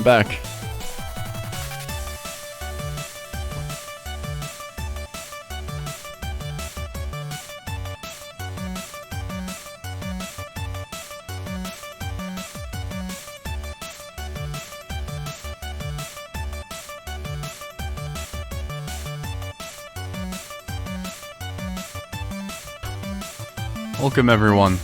back. Welcome, everyone.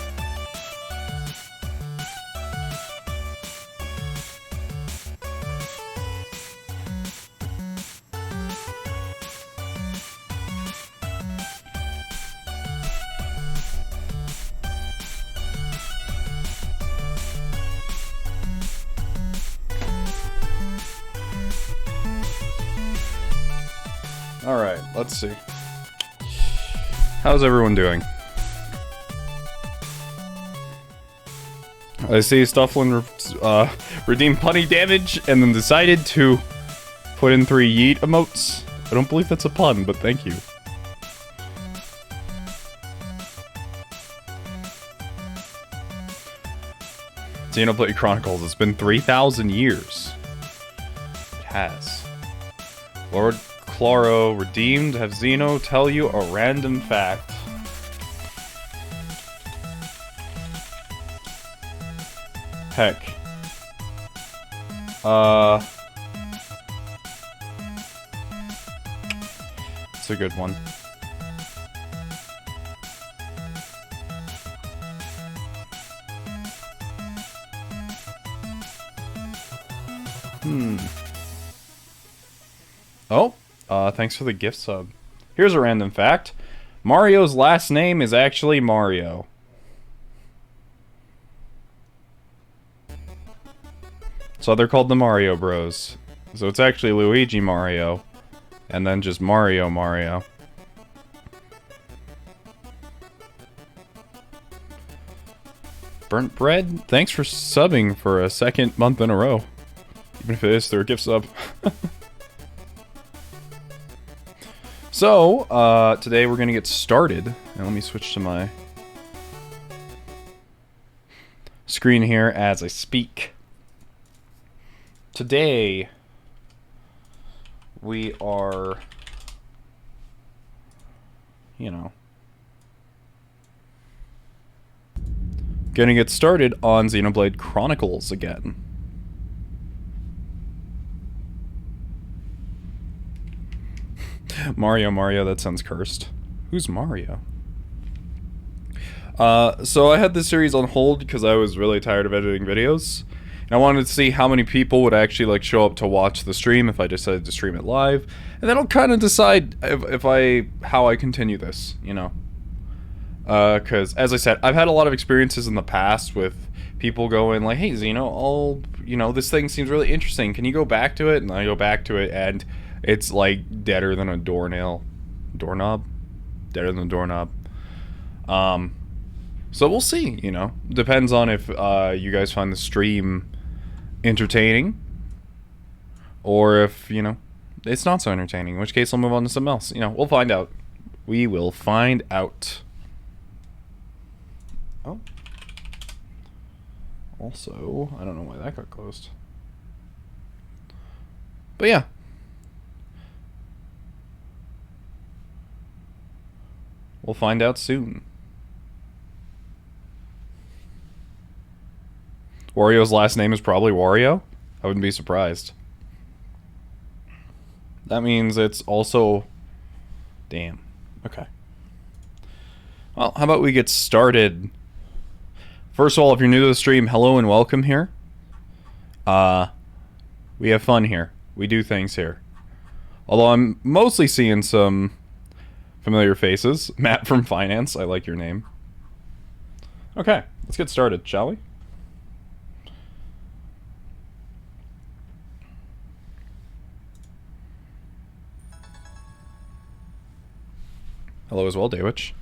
All right, let's see. How's everyone doing? I see Stufflin redeemed punny damage and then decided to put in 3 yeet emotes. I don't believe that's a pun, but thank you. Xenoblade Chronicles, it's been 3,000 years. It has. Lord Chloro redeemed, have Xeno tell you a random fact. Heck. It's a good one. Oh, thanks for the gift sub. Here's a random fact. Mario's last name is actually Mario. So they're called the Mario Bros. So it's actually Luigi Mario. And then just Mario Mario. Burnt Bread, thanks for subbing for a 2nd month in a row. Even if it is their gift sub. So, today we're gonna get started. And let me switch to my screen here as I speak. Today, we are, you know, gonna get started on Xenoblade Chronicles again. Mario, that sounds cursed. Who's Mario? So I had this series on hold because I was really tired of editing videos. And I wanted to see how many people would actually like show up to watch the stream if I decided to stream it live. And then I'll kind of decide how I continue this, you know. Because, as I said, I've had a lot of experiences in the past with people going like, hey, Xeno, this thing seems really interesting. Can you go back to it? And I go back to it, and it's like deader than a doornail. Doorknob? Deader than a doorknob. So we'll see, you know. Depends on if you guys find the stream entertaining. Or if, you know, it's not so entertaining. In which case I'll move on to something else. You know, we'll find out. We will find out. Oh. Also, I don't know why that got closed. But yeah. We'll find out soon. Wario's last name is probably Wario? I wouldn't be surprised. That means it's also... Damn. Okay. Well, how about we get started? First of all, if you're new to the stream, hello and welcome here. We have fun here. We do things here. Although I'm mostly seeing some familiar faces. Matt from Finance, I like your name. Okay, let's get started, shall we? Hello as well, Daywitch.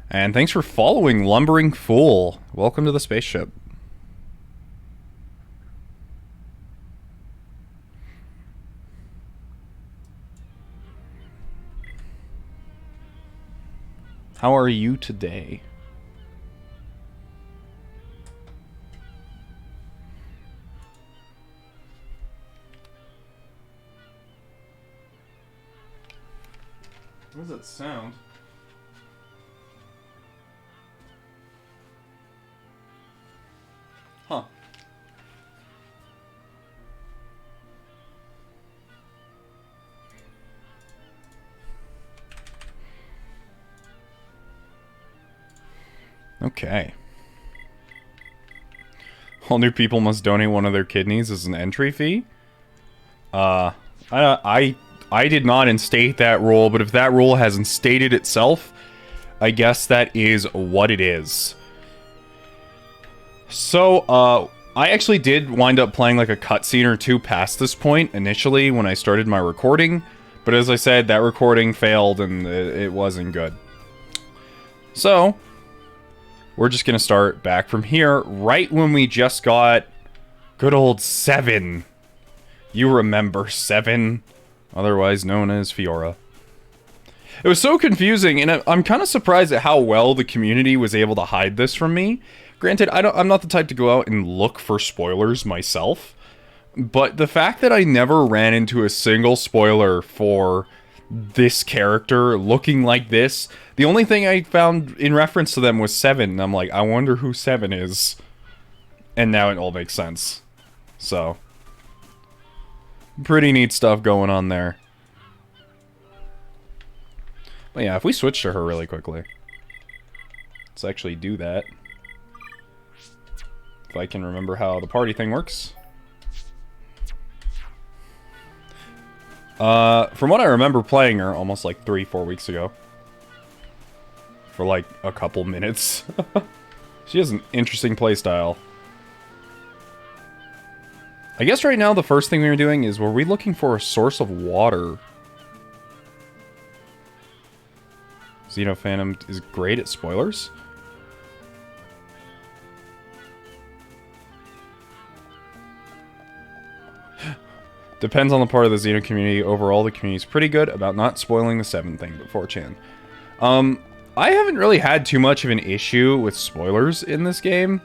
And thanks for following, Lumbering Fool. Welcome to the spaceship. How are you today? that sound? Huh. Okay. All new people must donate one of their kidneys as an entry fee? I did not instate that rule, but if that rule has instated itself, I guess that is what it is. So, I actually did wind up playing like a cutscene or two past this point initially when I started my recording, but as I said, that recording failed and it wasn't good. So, we're just gonna start back from here, right when we just got good old 7. You remember 7, otherwise known as Fiora. It was so confusing, and I'm kind of surprised at how well the community was able to hide this from me. Granted, I'm not the type to go out and look for spoilers myself, but the fact that I never ran into a single spoiler for this character looking like this, the only thing I found in reference to them was 7, and I'm like, I wonder who 7 is. And now it all makes sense. So, pretty neat stuff going on there. But yeah, if we switch to her really quickly. Let's actually do that. If I can remember how the party thing works. From what I remember playing her almost like 3-4 weeks ago. For like a couple minutes. She has an interesting playstyle. I guess right now the first thing we were doing is, were we looking for a source of water? Xeno Phantom is great at spoilers. Depends on the part of the Xeno community. Overall, the community is pretty good about not spoiling the 7 thing, but 4chan. I haven't really had too much of an issue with spoilers in this game.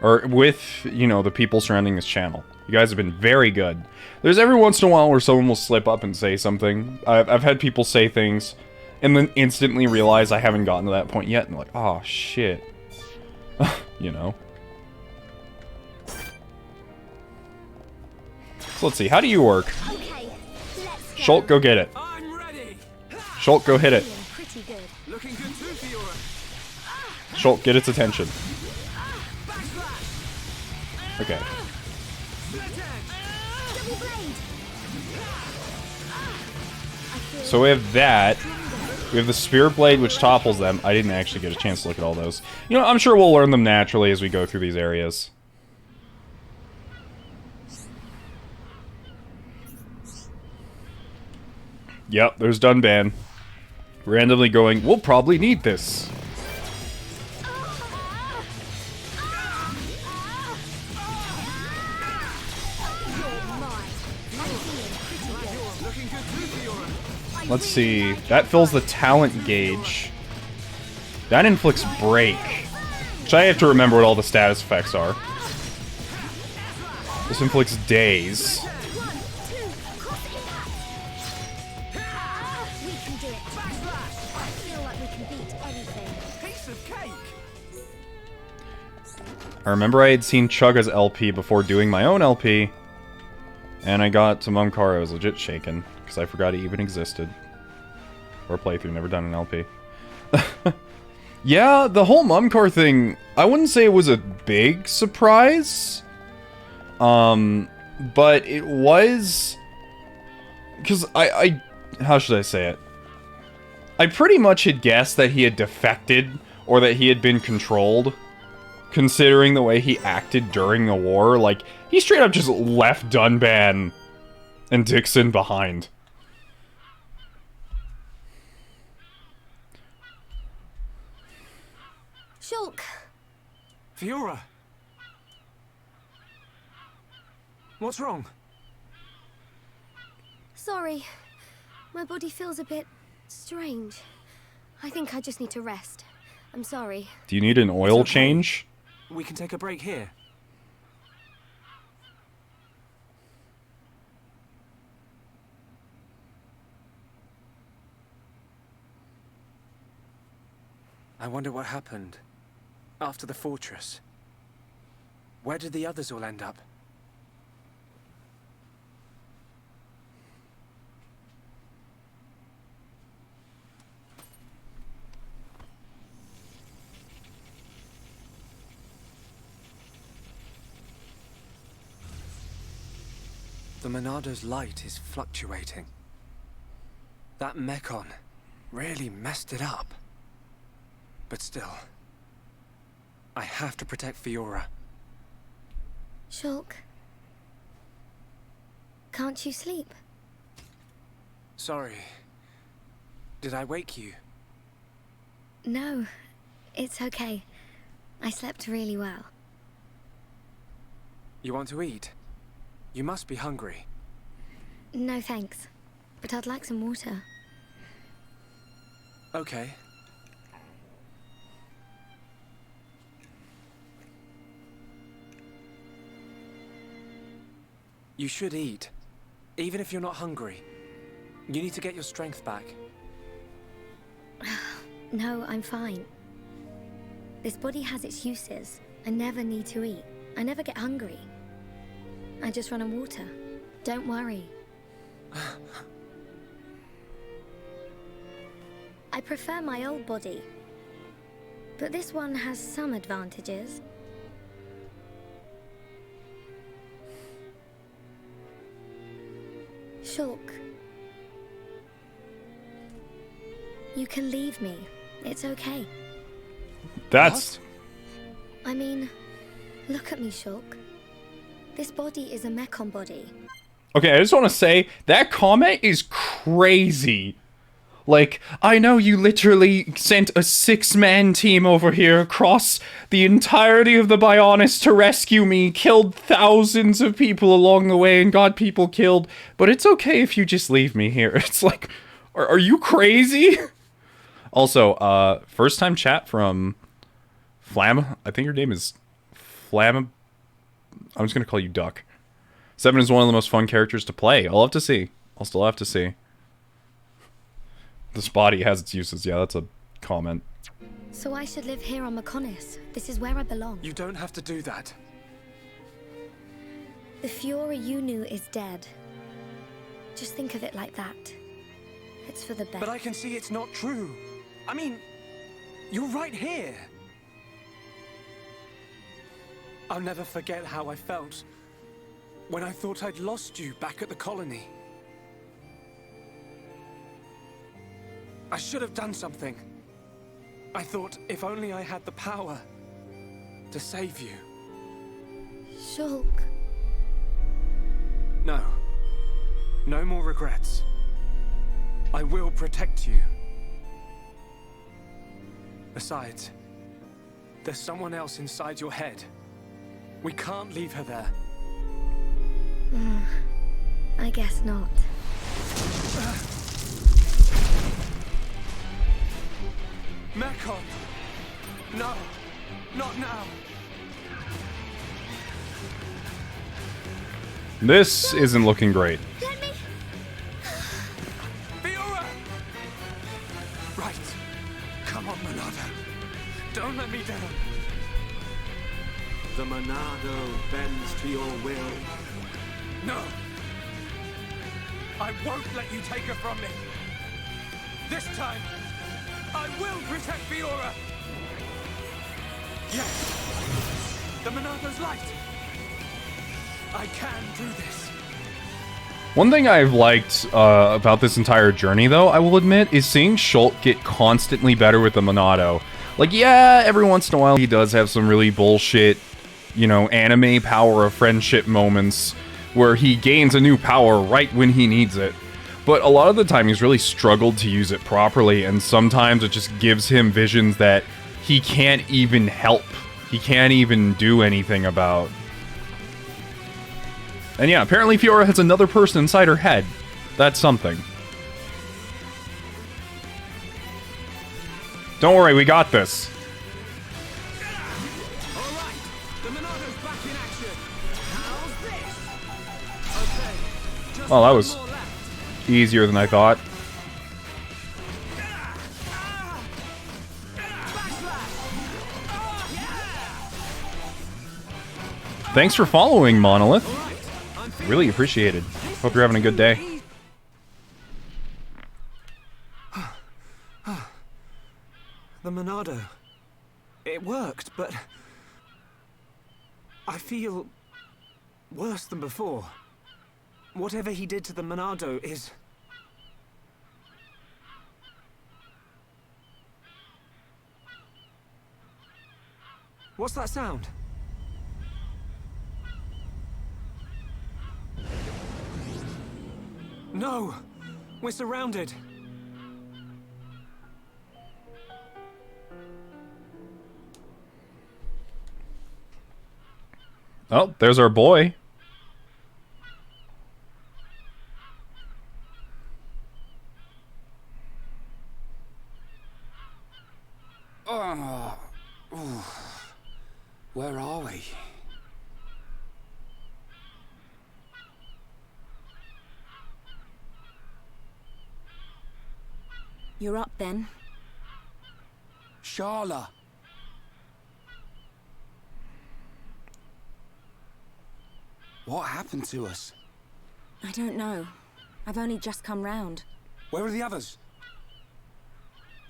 Or with, you know, the people surrounding this channel. You guys have been very good. There's every once in a while where someone will slip up and say something. I've had people say things and then instantly realize I haven't gotten to that point yet. And they're like, oh, shit. You know. So let's see, how do you work? Okay, Shulk, go get it. I'm ready. Shulk, go hit it. pretty good. Looking good too, Fiora. Shulk, get its attention. Okay. Double blade. So we have that. We have the Spirit Blade, which topples them. I didn't actually get a chance to look at all those. You know, I'm sure we'll learn them naturally as we go through these areas. Yep, there's Dunban. Randomly going, we'll probably need this. Let's see. That fills the talent gauge. That inflicts break. Which I have to remember what all the status effects are. This inflicts daze. I remember I had seen Chugga's LP before doing my own LP, and I got to Mumcar, I was legit shaken, because I forgot he even existed. Or playthrough, never done an LP. Yeah, the whole Mumcar thing, I wouldn't say it was a big surprise, but it was, because how should I say it? I pretty much had guessed that he had defected, or that he had been controlled. Considering the way he acted during the war, like, he straight up just left Dunban and Dixon behind. Shulk. Fiora. What's wrong? Sorry. My body feels a bit strange. I think I just need to rest. I'm sorry. Do you need an oil change? We can take a break here. I wonder what happened after the fortress. Where did the others all end up? The Monado's light is fluctuating. That Mechon really messed it up. But still, I have to protect Fiora. Shulk, can't you sleep? Sorry. Did I wake you? No, it's okay. I slept really well. You want to eat? You must be hungry. No thanks, but I'd like some water. Okay. You should eat, even if you're not hungry. You need to get your strength back. No, I'm fine. This body has its uses. I never need to eat. I never get hungry. I just run on water. Don't worry. I prefer my old body, but this one has some advantages. Shulk, you can leave me. It's okay. That's... I mean, look at me, Shulk. This body is a Mechon body. Okay, I just want to say, that comment is crazy. Like, I know you literally sent a 6-man team over here across the entirety of the Bionis to rescue me, killed thousands of people along the way, and got people killed, but it's okay if you just leave me here. It's like, are you crazy? Also, first time chat from Flam. I think your name is Flam. I'm just gonna call you Duck. 7 is one of the most fun characters to play. I'll have to see. I'll still have to see. This body has its uses. Yeah, that's a comment. So I should live here on Mechonis. This is where I belong. You don't have to do that. The Fiora you knew is dead. Just think of it like that. It's for the best. But I can see it's not true. I mean, you're right here. I'll never forget how I felt when I thought I'd lost you back at the colony. I should have done something. I thought if only I had the power to save you. Shulk. No. No more regrets. I will protect you. Besides, there's someone else inside your head. We can't leave her there. I guess not. Mechon! No! Not now! This isn't looking great. Let me... Fiora! Right. Come on, Monado. Don't let me down. The Monado bends to your will. No! I won't let you take her from me! This time, I will protect Fiora! Yes! The Monado's light! I can do this! One thing I've liked about this entire journey, though, I will admit, is seeing Shulk get constantly better with the Monado. Like, yeah, every once in a while he does have some really bullshit, you know, anime power of friendship moments where he gains a new power right when he needs it. But a lot of the time he's really struggled to use it properly, and sometimes it just gives him visions that he can't even help. He can't even do anything about. And yeah, apparently Fiora has another person inside her head. That's something. Don't worry, we got this. Alright! The Monado's back in action! How's this? Okay, just Well, that one was more left. easier than I thought. Bash Thanks for following, Monolith. Really appreciate it. Hope you're having a good day. The Monado. It worked, but I feel worse than before. Whatever he did to the Monado is... What's that sound? No! We're surrounded! Oh, there's our boy. Oh, ooh. Where are we? You're up then. Sharla. What happened to us? I don't know. I've only just come round. Where are the others?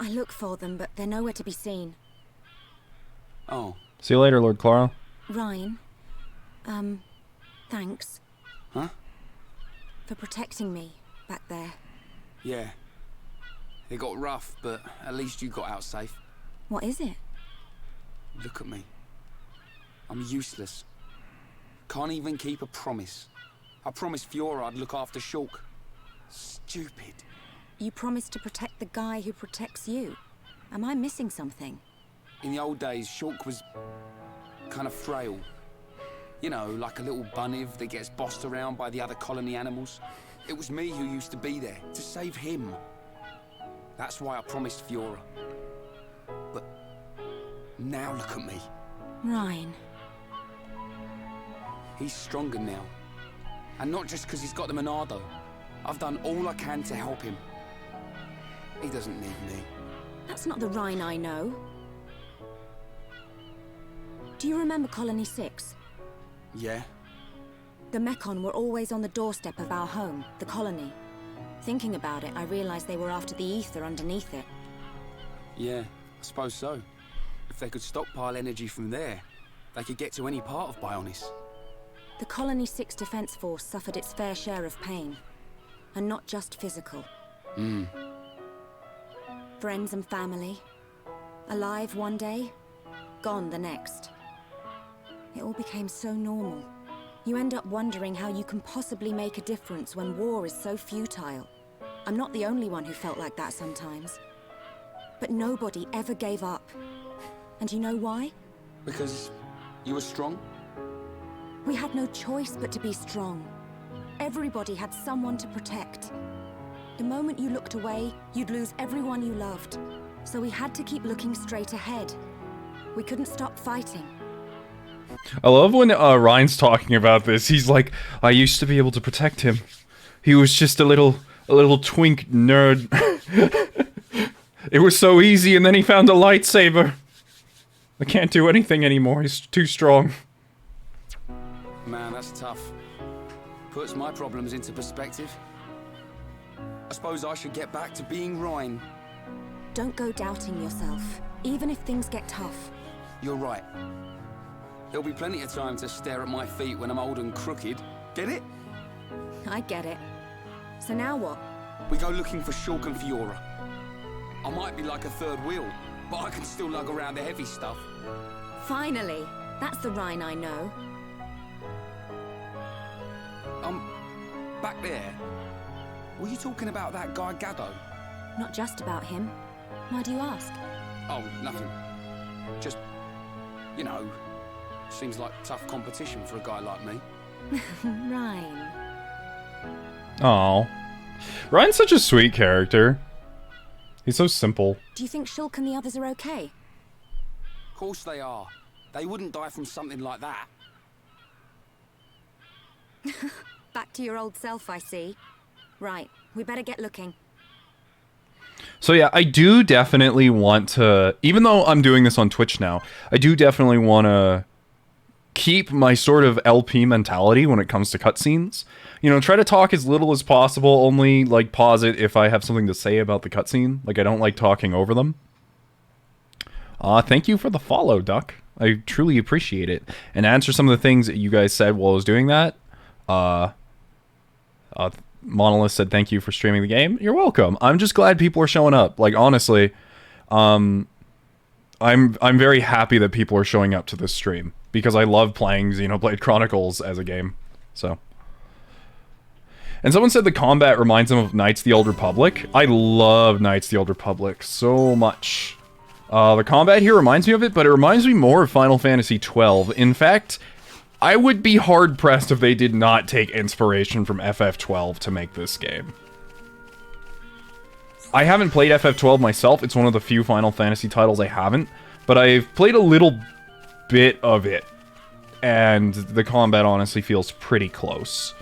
I look for them, but they're nowhere to be seen. Oh. See you later, Lord Clara. Ryan, thanks. Huh? For protecting me back there. Yeah. It got rough, but at least you got out safe. What is it? Look at me. I'm useless. Can't even keep a promise. I promised Fiora I'd look after Shulk. Stupid. You promised to protect the guy who protects you. Am I missing something? In the old days, Shulk was kind of frail. You know, like a little bunniv that gets bossed around by the other colony animals. It was me who used to be there, to save him. That's why I promised Fiora. But now look at me. Ryan. He's stronger now. And not just because he's got the Monado. I've done all I can to help him. He doesn't need me. That's not the Ryan I know. Do you remember Colony 6? Yeah? The Mekon were always on the doorstep of our home, the colony. Thinking about it, I realized they were after the ether underneath it. Yeah, I suppose so. If they could stockpile energy from there, they could get to any part of Bionis. The Colony 6 Defense Force suffered its fair share of pain. And not just physical. Friends and family. Alive one day, gone the next. It all became so normal. You end up wondering how you can possibly make a difference when war is so futile. I'm not the only one who felt like that sometimes. But nobody ever gave up. And you know why? Because you were strong? We had no choice but to be strong. Everybody had someone to protect. The moment you looked away, you'd lose everyone you loved. So we had to keep looking straight ahead. We couldn't stop fighting. I love when Ryan's talking about this. He's like, I used to be able to protect him. He was just a little twink nerd. It was so easy, and then he found a lightsaber. I can't do anything anymore. He's too strong. Man, that's tough. Puts my problems into perspective. I suppose I should get back to being Ryan. Don't go doubting yourself, even if things get tough. You're right. There'll be plenty of time to stare at my feet when I'm old and crooked. Get it? I get it. So now what? We go looking for Shulk and Fiora. I might be like a third wheel, but I can still lug around the heavy stuff. Finally! That's the Ryan I know. Back there. Were you talking about that guy Gaddo? Not just about him. Why do you ask? Oh, nothing. Just, you know, seems like tough competition for a guy like me. Ryan. Aw. Ryan's such a sweet character. He's so simple. Do you think Shulk and the others are okay? Of course they are. They wouldn't die from something like that. Back to your old self, I see. Right, we better get looking. So yeah, I do definitely want to, even though I'm doing this on Twitch now, I do definitely want to keep my sort of LP mentality when it comes to cutscenes. You know, try to talk as little as possible, only, like, pause it if I have something to say about the cutscene. Like, I don't like talking over them. Thank you for the follow, Duck. I truly appreciate it. And to answer some of the things that you guys said while I was doing that, Monolith said thank you for streaming the game. You're welcome. I'm just glad people are showing up. Like, honestly, I'm very happy that people are showing up to this stream, because I love playing Xenoblade Chronicles as a game. So. And someone said the combat reminds them of Knights of the Old Republic. I love Knights of the Old Republic so much. The combat here reminds me of it, but it reminds me more of Final Fantasy XII. In fact, I would be hard-pressed if they did not take inspiration from FF12 to make this game. I haven't played FF12 myself. It's one of the few Final Fantasy titles I haven't, but I've played a little bit of it, and the combat honestly feels pretty close.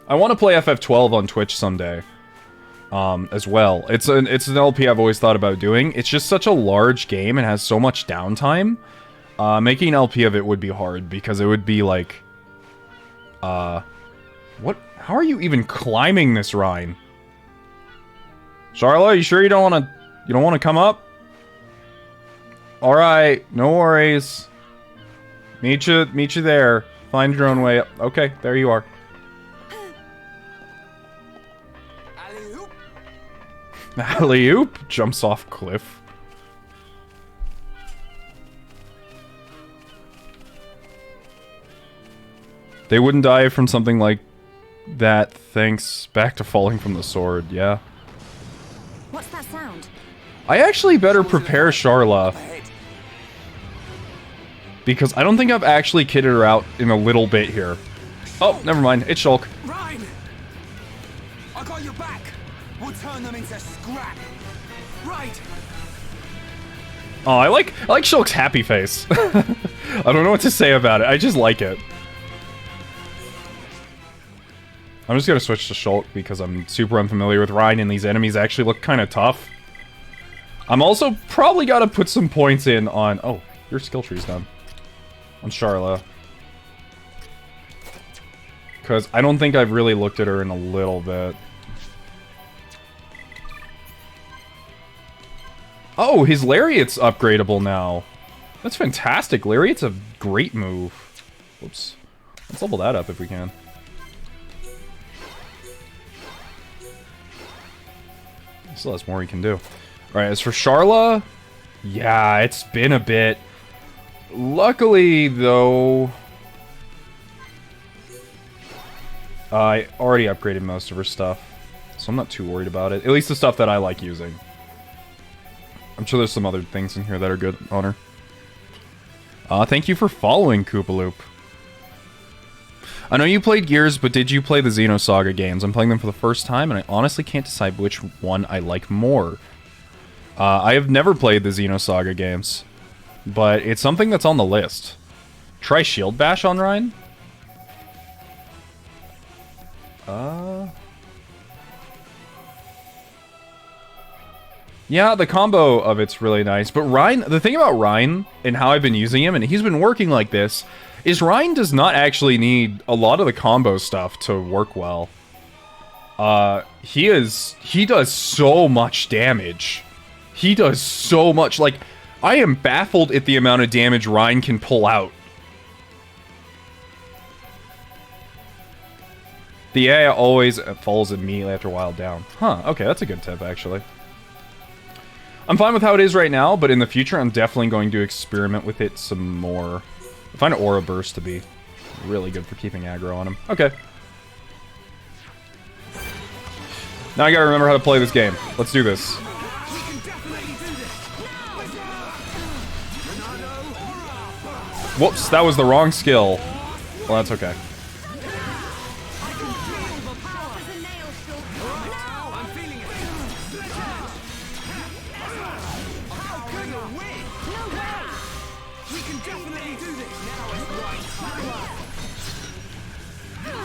I want to play FF12 on Twitch someday, as well. It's an LP I've always thought about doing. It's just such a large game and has so much downtime. Making an LP of it would be hard, because it would be like... what? How are you even climbing this Rhine? Charlotte, you sure you don't want to come up? Alright, no worries. Meet you there. Find your own way up. Okay, there you are. Alley-oop! Jumps off cliff. They wouldn't die from something like that, thanks back to falling from the sword, yeah. What's that sound? I actually better prepare Sharla, because I don't think I've actually kitted her out in a little bit here. Oh, never mind. It's Shulk. Ryan! I got your back. We'll turn them into scrap. Right. Oh, I like Shulk's happy face. I don't know what to say about it. I just like it. I'm just gonna switch to Shulk because I'm super unfamiliar with Ryan, and these enemies actually look kind of tough. I'm also probably gotta put some points in on... Oh, your skill tree's done. On Sharla. Because I don't think I've really looked at her in a little bit. Oh, his Lariat's upgradable now. That's fantastic. Lariat's a great move. Whoops. Let's level that up if we can. Still has more he can do. Alright, as for Sharla... Yeah, it's been a bit. Luckily, though... I already upgraded most of her stuff, so I'm not too worried about it. At least the stuff that I like using. I'm sure there's some other things in here that are good on her. Thank you for following, Koopaloop. I know you played Gears, but did you play the Xenosaga games? I'm playing them for the first time, and I honestly can't decide which one I like more. I have never played the Xenosaga games, but it's something that's on the list. Try Shield Bash on Ryan? Yeah, the combo of it's really nice, but Ryan, the thing about Ryan, and how I've been using him, and he's been working like this, is Ryan does not actually need a lot of the combo stuff to work well. He does so much damage. He does so much, like, I am baffled at the amount of damage Ryan can pull out. The AI always falls immediately after Wild Down. Huh, okay, that's a good tip, actually. I'm fine with how it is right now, but in the future, I'm definitely going to experiment with it some more. I find Aura Burst to be really good for keeping aggro on him. Okay. Now I gotta remember how to play this game. Let's do this. Whoops, that was the wrong skill. Well, that's okay.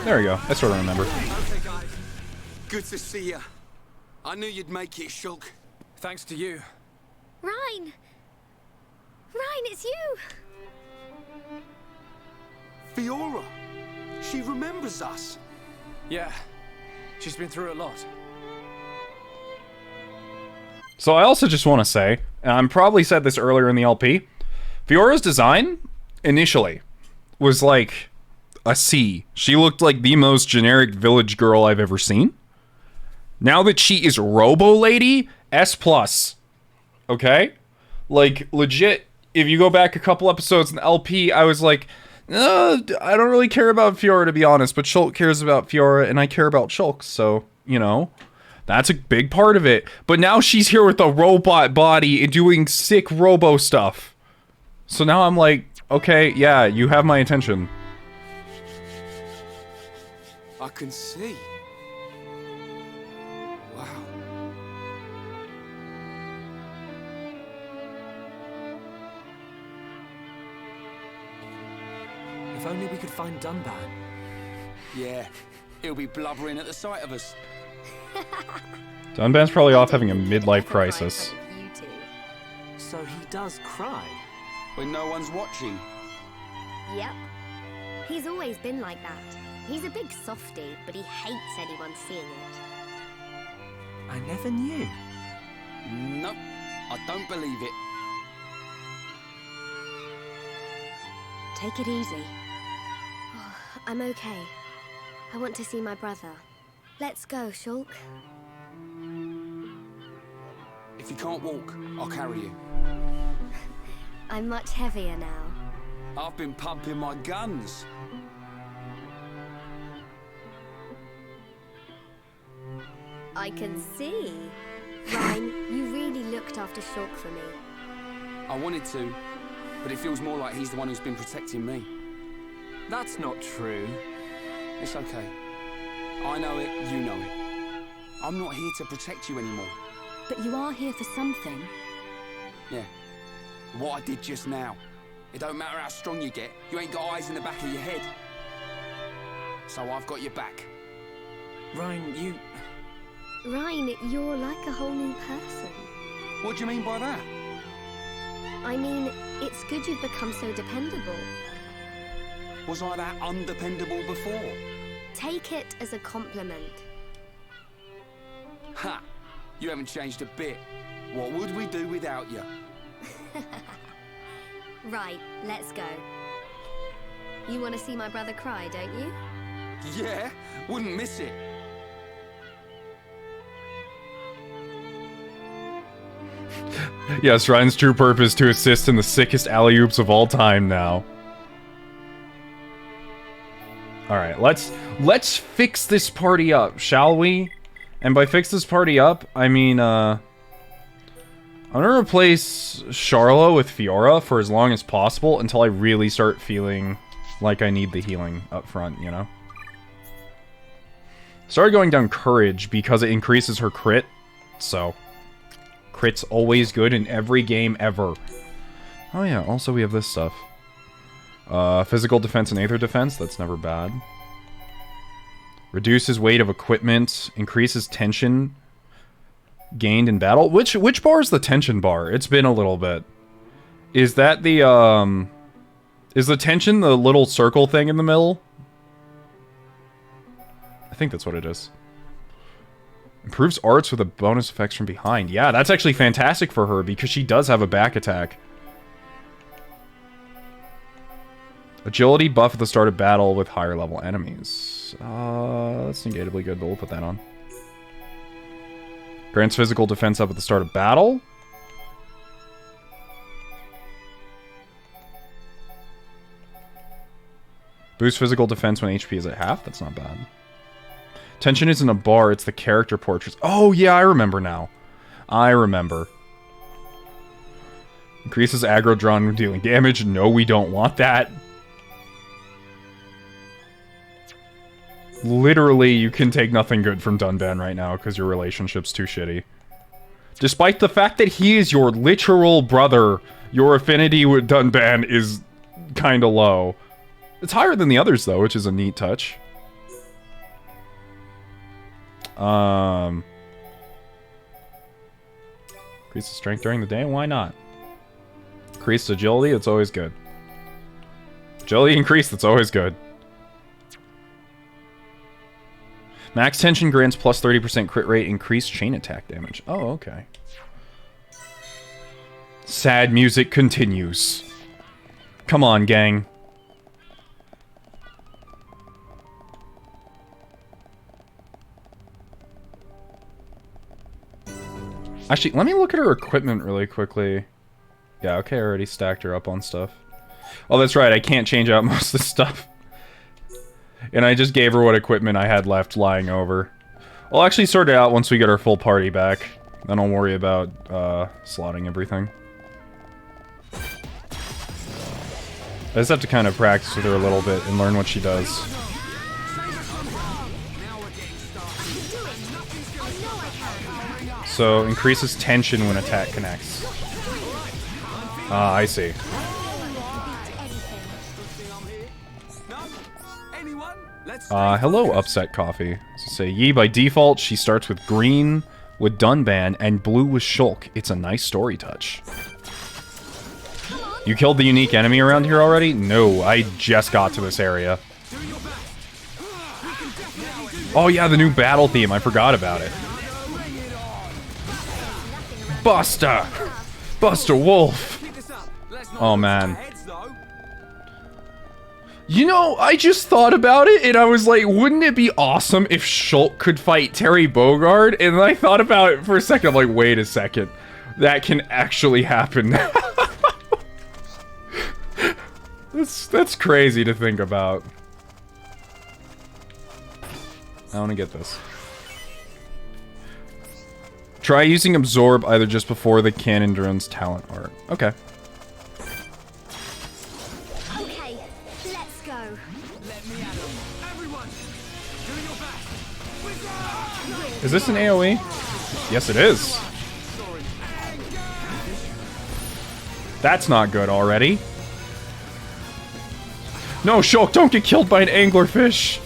There we go. I sort of remember. Okay, guys. Good to see you. I knew you'd make it, Shulk. Thanks to you. Ryan! Ryan, it's you! Fiora! She remembers us! Yeah, she's been through a lot. So I also just want to say, and I probably said this earlier in the LP, Fiora's design, initially, was like a C. She looked like the most generic village girl I've ever seen. Now that she is Robo Lady, S+. Okay? Like, legit, if you go back a couple episodes in the LP, I was like, I don't really care about Fiora, to be honest, but Shulk cares about Fiora, and I care about Shulk, so, you know, that's a big part of it. But now she's here with a robot body and doing sick robo stuff. So now I'm like, okay, yeah, you have my attention. I can see. Wow. If only we could find Dunban. Yeah, he'll be blubbering at the sight of us. Dunban's probably off having a midlife crisis. So he does cry? When no one's watching. Yep. He's always been like that. He's a big softie, but he hates anyone seeing it. I never knew. Nope, I don't believe it. Take it easy. Oh, I'm okay. I want to see my brother. Let's go, Shulk. If you can't walk, I'll carry you. I'm much heavier now. I've been pumping my guns. I can see. Ryan, you really looked after Shulk for me. I wanted to, but it feels more like he's the one who's been protecting me. That's not true. It's okay. I know it, you know it. I'm not here to protect you anymore. But you are here for something. Yeah. What I did just now. It don't matter how strong you get, you ain't got eyes in the back of your head. So I've got your back. Ryan, you... Ryan, you're like a whole new person. What do you mean by that? I mean, it's good you've become so dependable. Was I that undependable before? Take it as a compliment. Ha! You haven't changed a bit. What would we do without you? Right, let's go. You want to see my brother cry, don't you? Yeah, wouldn't miss it. Yes, Ryan's true purpose to assist in the sickest alley-oops of all time now. Alright, let's fix this party up, shall we? And by fix this party up, I mean, I'm gonna replace Charlo with Fiora for as long as possible until I really start feeling like I need the healing up front, you know? Started going down Courage because it increases her crit, so... Crit's always good in every game ever. Oh yeah, also we have this stuff. Physical defense and Aether defense, that's never bad. Reduces weight of equipment, increases tension gained in battle. Which bar is the tension bar? It's been a little bit. Is that the, is the tension the little circle thing in the middle? I think that's what it is. Improves arts with a bonus effects from behind. Yeah, that's actually fantastic for her because she does have a back attack. Agility buff at the start of battle with higher level enemies. That's negatively good, but we'll put that on. Grants physical defense up at the start of battle. Boost physical defense when HP is at half. That's not bad. Tension isn't a bar, it's the character portraits. Oh, yeah, I remember now. I remember. Increases aggro drawn when dealing damage. No, we don't want that. Literally, you can take nothing good from Dunban right now because your relationship's too shitty. Despite the fact that he is your literal brother, your affinity with Dunban is kinda low. It's higher than the others, though, which is a neat touch. Increases strength during the day? Why not? Increased agility? It's always good. Agility increased, that's always good. Max tension grants plus 30% crit rate, increased chain attack damage. Oh, okay. Sad music continues. Come on, gang. Actually, let me look at her equipment really quickly. Yeah, okay, I already stacked her up on stuff. Oh, that's right, I can't change out most of the stuff. And I just gave her what equipment I had left lying over. I'll actually sort it out once we get our full party back. Then I'll worry about, slotting everything. I just have to kind of practice with her a little bit and learn what she does. So, increases tension when attack connects. Ah, I see. Hello, Upset Coffee. So say, Yi, by default, she starts with green with Dunban and blue with Shulk. It's a nice story touch. You killed the unique enemy around here already? No, I just got to this area. Oh yeah, the new battle theme. I forgot about it. Buster! Buster Wolf! Oh man. You know, I just thought about it and I was like, wouldn't it be awesome if Shulk could fight Terry Bogard? And then I thought about it for a second. I'm like, wait a second. That can actually happen. That's crazy to think about. I want to get this. Try using Absorb either just before the Cannon Drone's talent art. Okay. Okay, let's go. Is this an AoE? Yes, it is. That's not good already. No, Shulk, don't get killed by an anglerfish.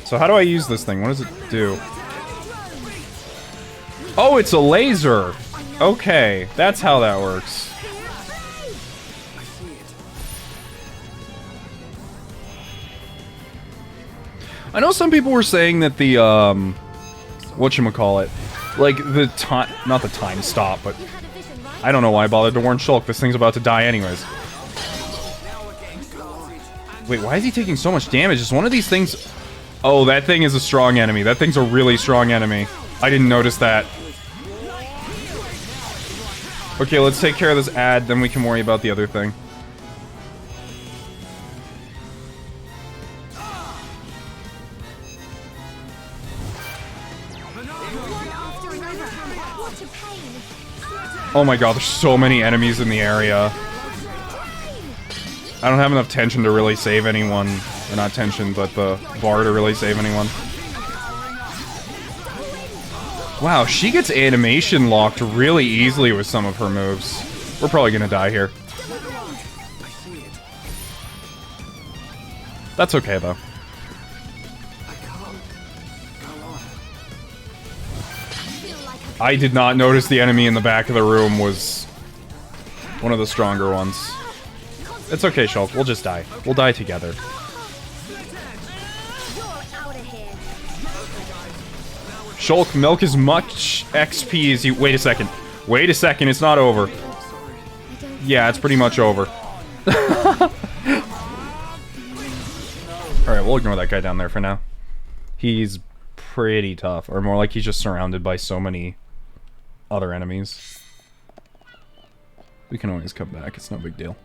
So how do I use this thing? What does it do? Oh, it's a laser. Okay, that's how that works. I know some people were saying that the, whatchamacallit, like, the time, not the time stop, but I don't know why I bothered to warn Shulk. This thing's about to die anyways. Wait, why is he taking so much damage? Is one of these things... Oh, that thing is a strong enemy. That thing's a really strong enemy. I didn't notice that. Okay, let's take care of this ad, then we can worry about the other thing. Oh my god, there's so many enemies in the area. I don't have enough tension to really save anyone. Or not tension, but the bar to really save anyone. Wow, she gets animation locked really easily with some of her moves. We're probably gonna die here. That's okay, though. I did not notice the enemy in the back of the room was one of the stronger ones. It's okay, Shulk. We'll just die. We'll die together. Shulk, milk as much XP as you... Wait a second. Wait a second, it's not over. Yeah, it's pretty much over. Alright, we'll ignore that guy down there for now. He's pretty tough. Or more like he's just surrounded by so many other enemies. We can always come back, it's no big deal.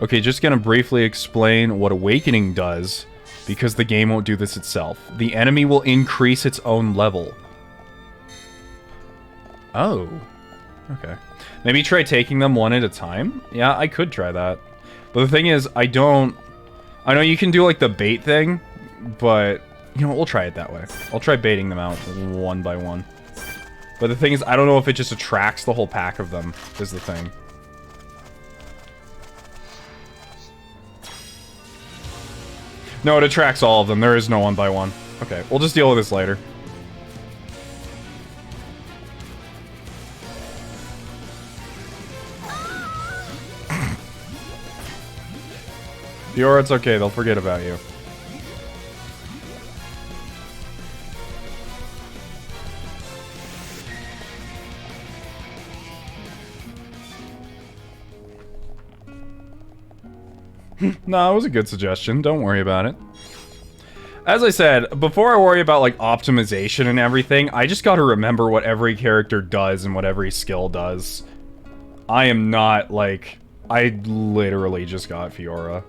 Okay, just gonna briefly explain what Awakening does, because the game won't do this itself. The enemy will increase its own level. Oh. Okay. Maybe try taking them one at a time? Yeah, I could try that. But the thing is, I know you can do, like, the bait thing, but, you know what, we'll try it that way. I'll try baiting them out one by one. But the thing is, I don't know if it just attracts the whole pack of them, is the thing. No, it attracts all of them. There is no one by one. Okay, we'll just deal with this later. Fiora, it's okay. They'll forget about you. No, it was a good suggestion. Don't worry about it. As I said, before I worry about, like, optimization and everything, I just gotta remember what every character does and what every skill does. I am not, like... I literally just got Fiora.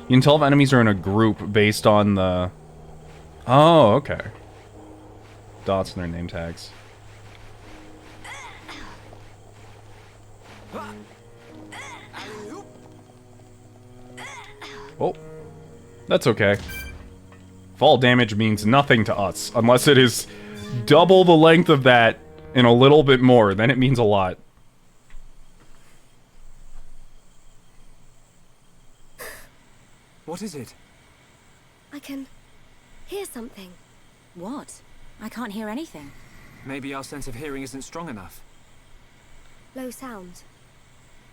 You can tell if enemies are in a group based on the... Oh, okay. Dots in their name tags. Oh, that's okay. Fall damage means nothing to us, unless it is double the length of that and a little bit more, then it means a lot. What is it? I can hear something. What? I can't hear anything. Maybe our sense of hearing isn't strong enough. Low sounds.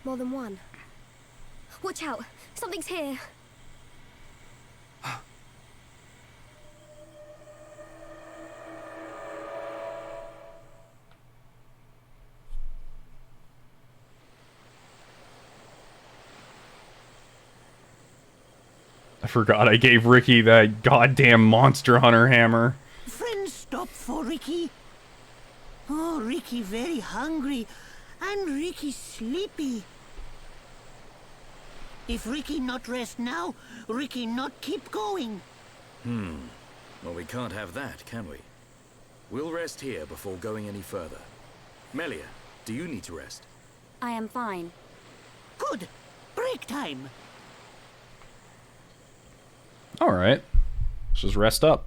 More than one. Watch out! Something's here! I forgot I gave Ricky that goddamn Monster Hunter hammer. Friends stop for Ricky. Oh, Ricky very hungry. And Ricky sleepy. If Ricky not rest now, Ricky not keep going. Well, we can't have that, can we? We'll rest here before going any further. Melia, do you need to rest? I am fine. Good. Break time. Alright. Let's just rest up.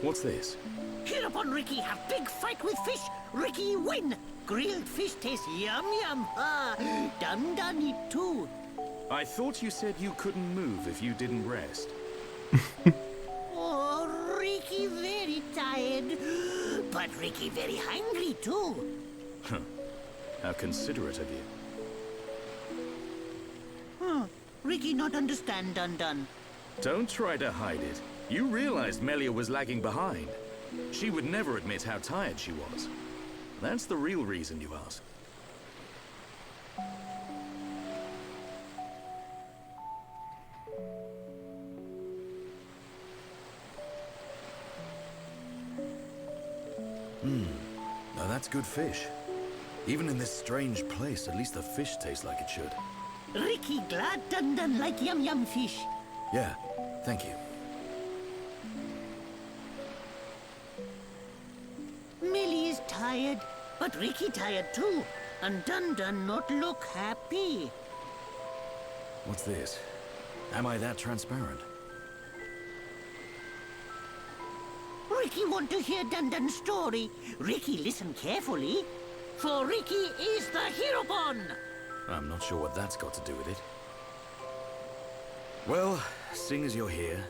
What's this? Here upon Ricky have big fight with fish. Ricky win. Grilled fish taste yum yum. Ah, done it too. I thought you said you couldn't move if you didn't rest. Oh, Ricky very tired. But Ricky very hungry too. How considerate of you. Ricky not understand done. Don't try to hide it. You realized Melia was lagging behind. She would never admit how tired she was. That's the real reason you ask. Now that's good fish. Even in this strange place, at least the fish tastes like it should. Ricky glad done like yum yum fish. Yeah, thank you. Millie is tired, but Ricky tired too. And done not look happy. What's this? Am I that transparent? Ricky want to hear Dun story. Ricky listen carefully. For Ricky is the hero pawn. I'm not sure what that's got to do with it. Well, seeing as you're here,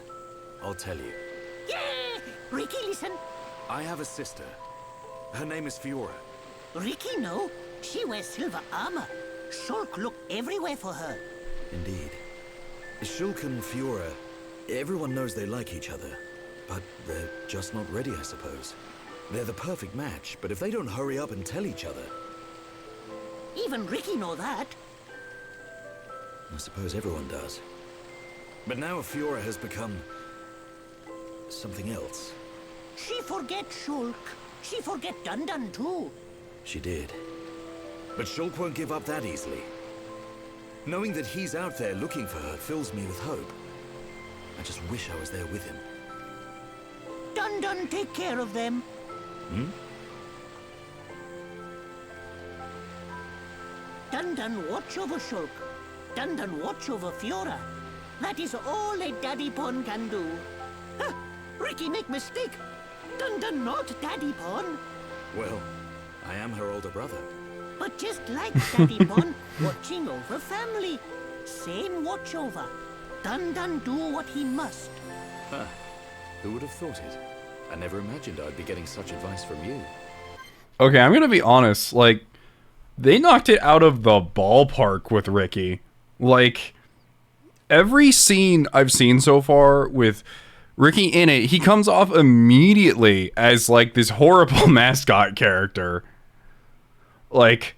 I'll tell you. Yeah! Ricky listen. I have a sister. Her name is Fiora. Ricky know. She wears silver armor. Shulk look everywhere for her. Indeed. Shulk and Fiora, everyone knows they like each other. But they're just not ready, I suppose. They're the perfect match, but if they don't hurry up and tell each other... Even Ricky know that. I suppose everyone does. But now Fiora has become... something else. She forget Shulk. She forget Dun too. She did. But Shulk won't give up that easily. Knowing that he's out there looking for her fills me with hope. I just wish I was there with him. Dun take care of them. Dun watch over Shulk. Dun watch over Fiora. That is all a Daddy Pon can do. Huh, Ricky make mistake. Dun not Daddy Pon. Well, I am her older brother. But just like Daddy Pon, watching over family. Same watch over. Dun do what he must. Huh. Who would have thought it? I never imagined I'd be getting such advice from you. Okay, I'm gonna be honest, like, they knocked it out of the ballpark with Ricky. Like, every scene I've seen so far with Ricky in it, he comes off immediately as, like, this horrible mascot character. Like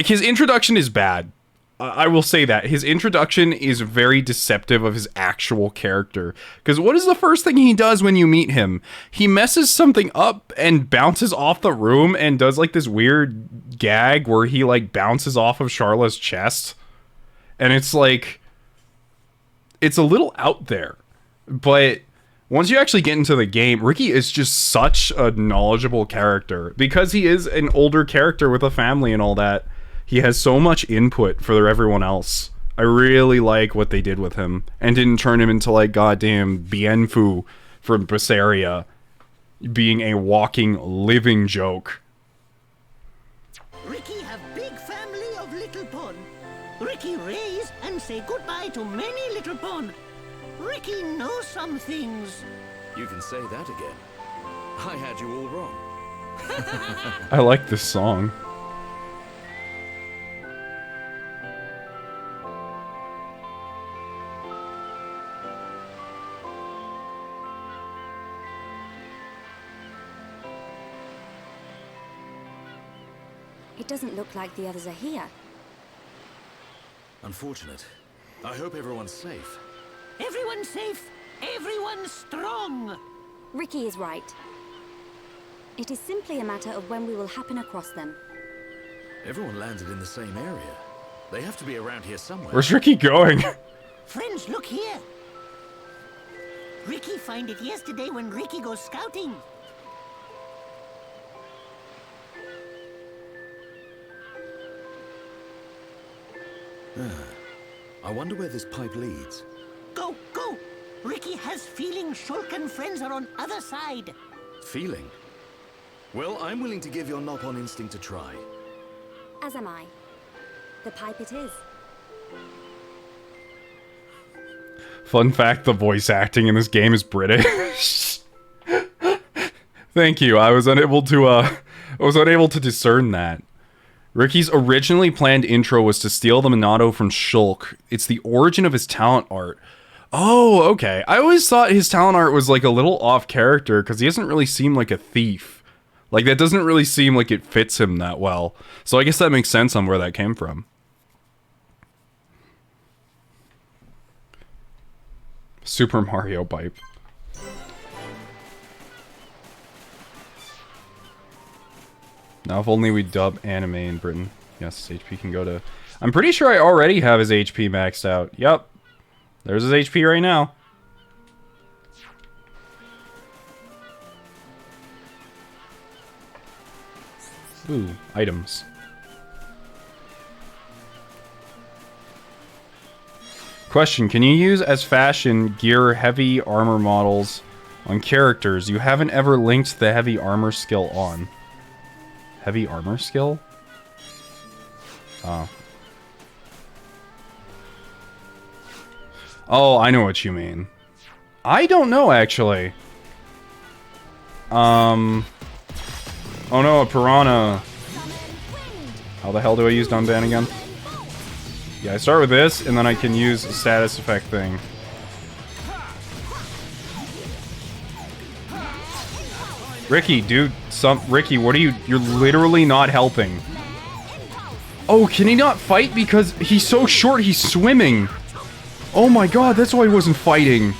his introduction is bad. I will say that. His introduction is very deceptive of his actual character. Because what is the first thing he does when you meet him? He messes something up and bounces off the room and does, like, this weird gag where he, like, bounces off of Charlotte's chest. And it's, like, it's a little out there. But once you actually get into the game, Ricky is just such a knowledgeable character. Because he is an older character with a family and all that. He has so much input for everyone else. I really like what they did with him. And didn't turn him into, like, goddamn Bienfu from Berseria. Being a walking, living joke. Ricky have big family of Little Pon. Ricky raise and say goodbye to many Little Pon. Ricky knows some things. You can say that again. I had you all wrong. I like this song. It doesn't look like the others are here. Unfortunate. I hope everyone's safe. Everyone's safe. Everyone's strong. Ricky is right. It is simply a matter of when we will happen across them. Everyone landed in the same area. They have to be around here somewhere. Where's Ricky going? Friends, look here. Ricky find it yesterday when Ricky goes scouting. I wonder where this pipe leads. Go! Ricky has feeling Shulk and friends are on other side. Feeling? Well, I'm willing to give your knock-on instinct a try. As am I. The pipe it is. Fun fact, the voice acting in this game is British. Thank you. I was unable to discern that. Ricky's originally planned intro was to steal the Monado from Shulk. It's the origin of his talent art. Oh, okay. I always thought his talent art was, like, a little off character because he doesn't really seem like a thief. Like, that doesn't really seem like it fits him that well. So I guess that makes sense on where that came from. Super Mario pipe. Now if only we dub anime in Britain. Yes, HP can go to... I'm pretty sure I already have his HP maxed out. Yep. There's his HP right now. Ooh, items. Question, can you use as fashion gear heavy armor models on characters you haven't ever linked the heavy armor skill on? Heavy armor skill? Oh. Oh, I know what you mean. I don't know, actually. Oh no, a piranha. How the hell do I use Dunban again? Yeah, I start with this, and then I can use a status effect thing. Ricky, dude, Ricky, what are you... You're literally not helping. Oh, can he not fight? Because he's so short, he's swimming. Oh my god, that's why he wasn't fighting.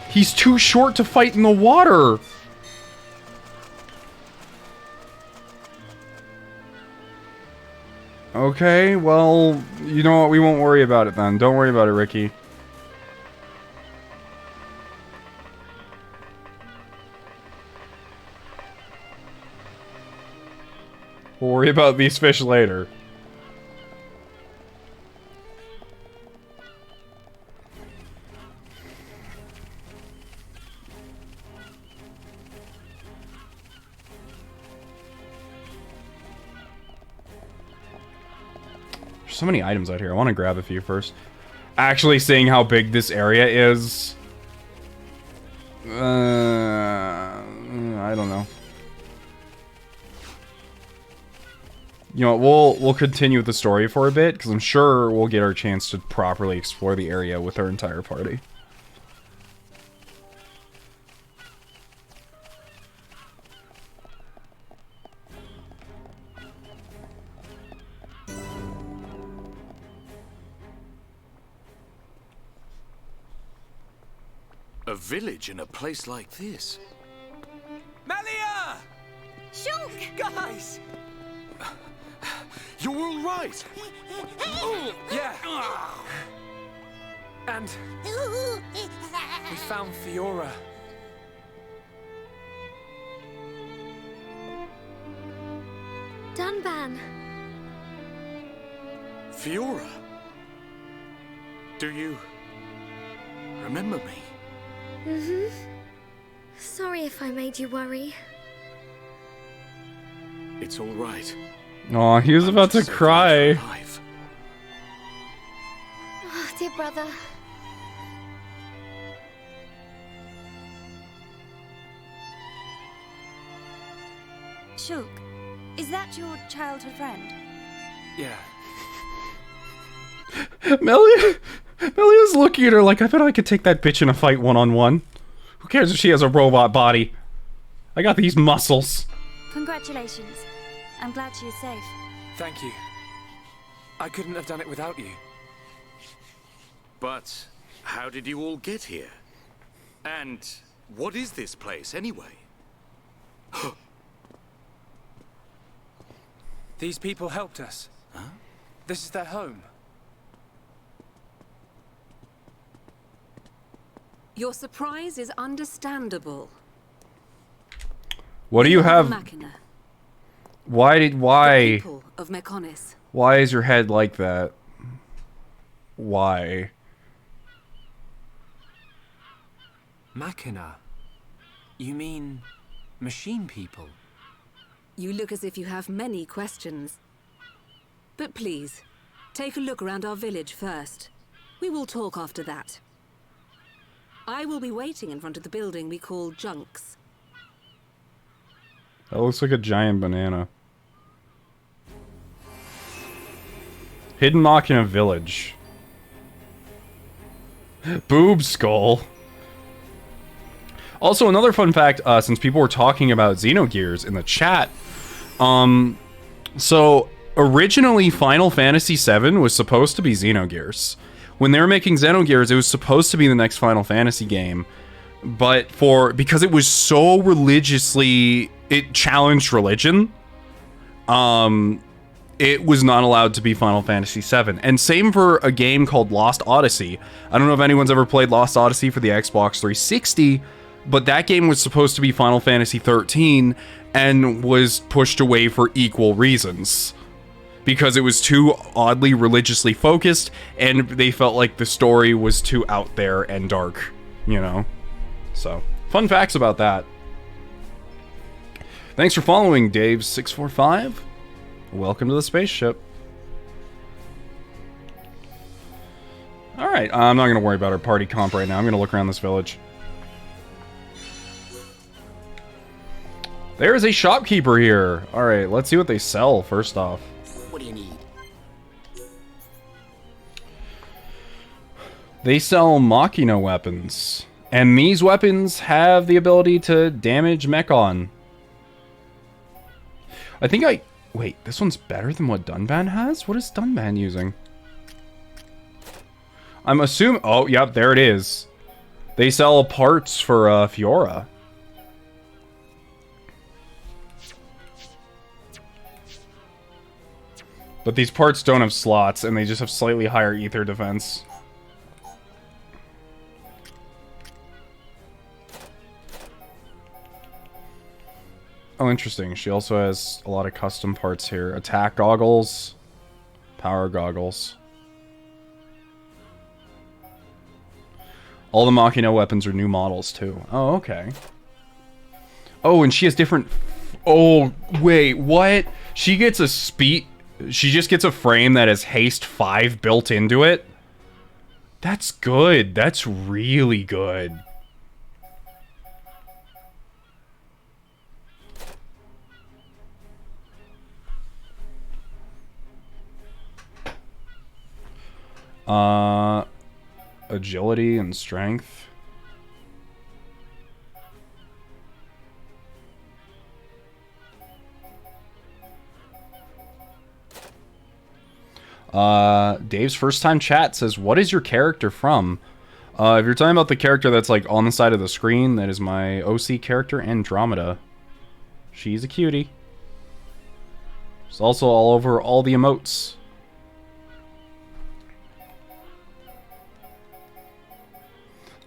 He's too short to fight in the water. Okay, well, you know what? We won't worry about it then. Don't worry about it, Ricky. We'll worry about these fish later. so many items out here. I want to grab a few first. Actually, seeing how big this area is... I don't know. You know what, we'll continue with the story for a bit, because I'm sure we'll get our chance to properly explore the area with our entire party. A village in a place like this. Melia! Shulk! Guys! You're all right. Yeah. And we found Fiora. Dunban. Fiora. Do you remember me? Mm-hmm. Sorry if I made you worry. It's all right. Aw, he was about to cry. Oh, dear brother. Shulk, is that your childhood friend? Yeah. Melia's looking at her like, I bet I could take that bitch in a fight one-on-one. Who cares if she has a robot body? I got these muscles. Congratulations. I'm glad she is safe. Thank you. I couldn't have done it without you. But how did you all get here? And what is this place, anyway? These people helped us. Huh? This is their home. Your surprise is understandable. What do you have? Machina, Why? the people of Mechonis. Why is your head like that? Why? Machina? You mean machine people? You look as if you have many questions. But please, take a look around our village first. We will talk after that. I will be waiting in front of the building we call Junks. That looks like a giant banana. Hidden Machina Village. Boob skull. Also, another fun fact, since people were talking about Xenogears in the chat, so originally Final Fantasy VII was supposed to be Xenogears. When they were making Xenogears, it was supposed to be the next Final Fantasy game, but because it was so religiously, it challenged religion, it was not allowed to be Final Fantasy VII. And same for a game called Lost Odyssey. I don't know if anyone's ever played Lost Odyssey for the Xbox 360, but that game was supposed to be Final Fantasy XIII and was pushed away for equal reasons. Because it was too oddly religiously focused, and they felt like the story was too out there and dark, you know? So, fun facts about that. Thanks for following, Dave645. Welcome to the spaceship. Alright, I'm not going to worry about our party comp right now. I'm going to look around this village. There is a shopkeeper here. Alright, let's see what they sell first off. What do you need? They sell Machina weapons. And these weapons have the ability to damage Mechon. I think wait, this one's better than what Dunban has? What is Dunban using? I'm assuming... Oh, yep, there it is. They sell parts for Fiora. But these parts don't have slots, and they just have slightly higher ether defense. Oh, interesting. She also has a lot of custom parts here. Attack goggles. Power goggles. All the Machina weapons are new models, too. Oh, okay. Oh, and she has different... Oh, wait, what? She gets a speed... She just gets a frame that has haste 5 built into it. That's good. That's really good. Agility and strength. Dave's first time chat says, what is your character from? If you're talking about the character that's like on the side of the screen, that is my OC character, Andromeda. She's a cutie. She's also all over all the emotes.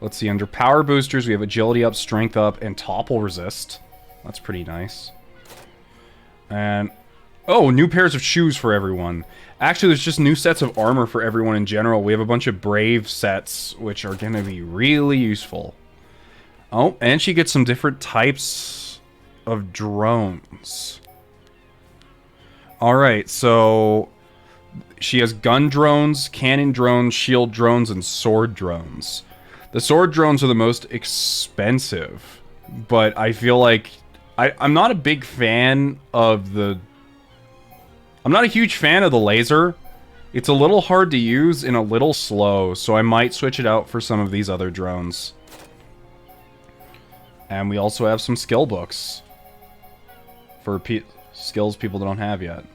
Let's see, under power boosters, we have agility up, strength up, and topple resist. That's pretty nice. And, oh, new pairs of shoes for everyone. Actually, there's just new sets of armor for everyone in general. We have a bunch of brave sets, which are going to be really useful. Oh, and she gets some different types of drones. Alright, so she has gun drones, cannon drones, shield drones, and sword drones. The sword drones are the most expensive, but I feel like I'm not a big fan of the... I'm not a huge fan of the laser. It's a little hard to use and a little slow, so I might switch it out for some of these other drones. And we also have some skill books for skills people don't have yet.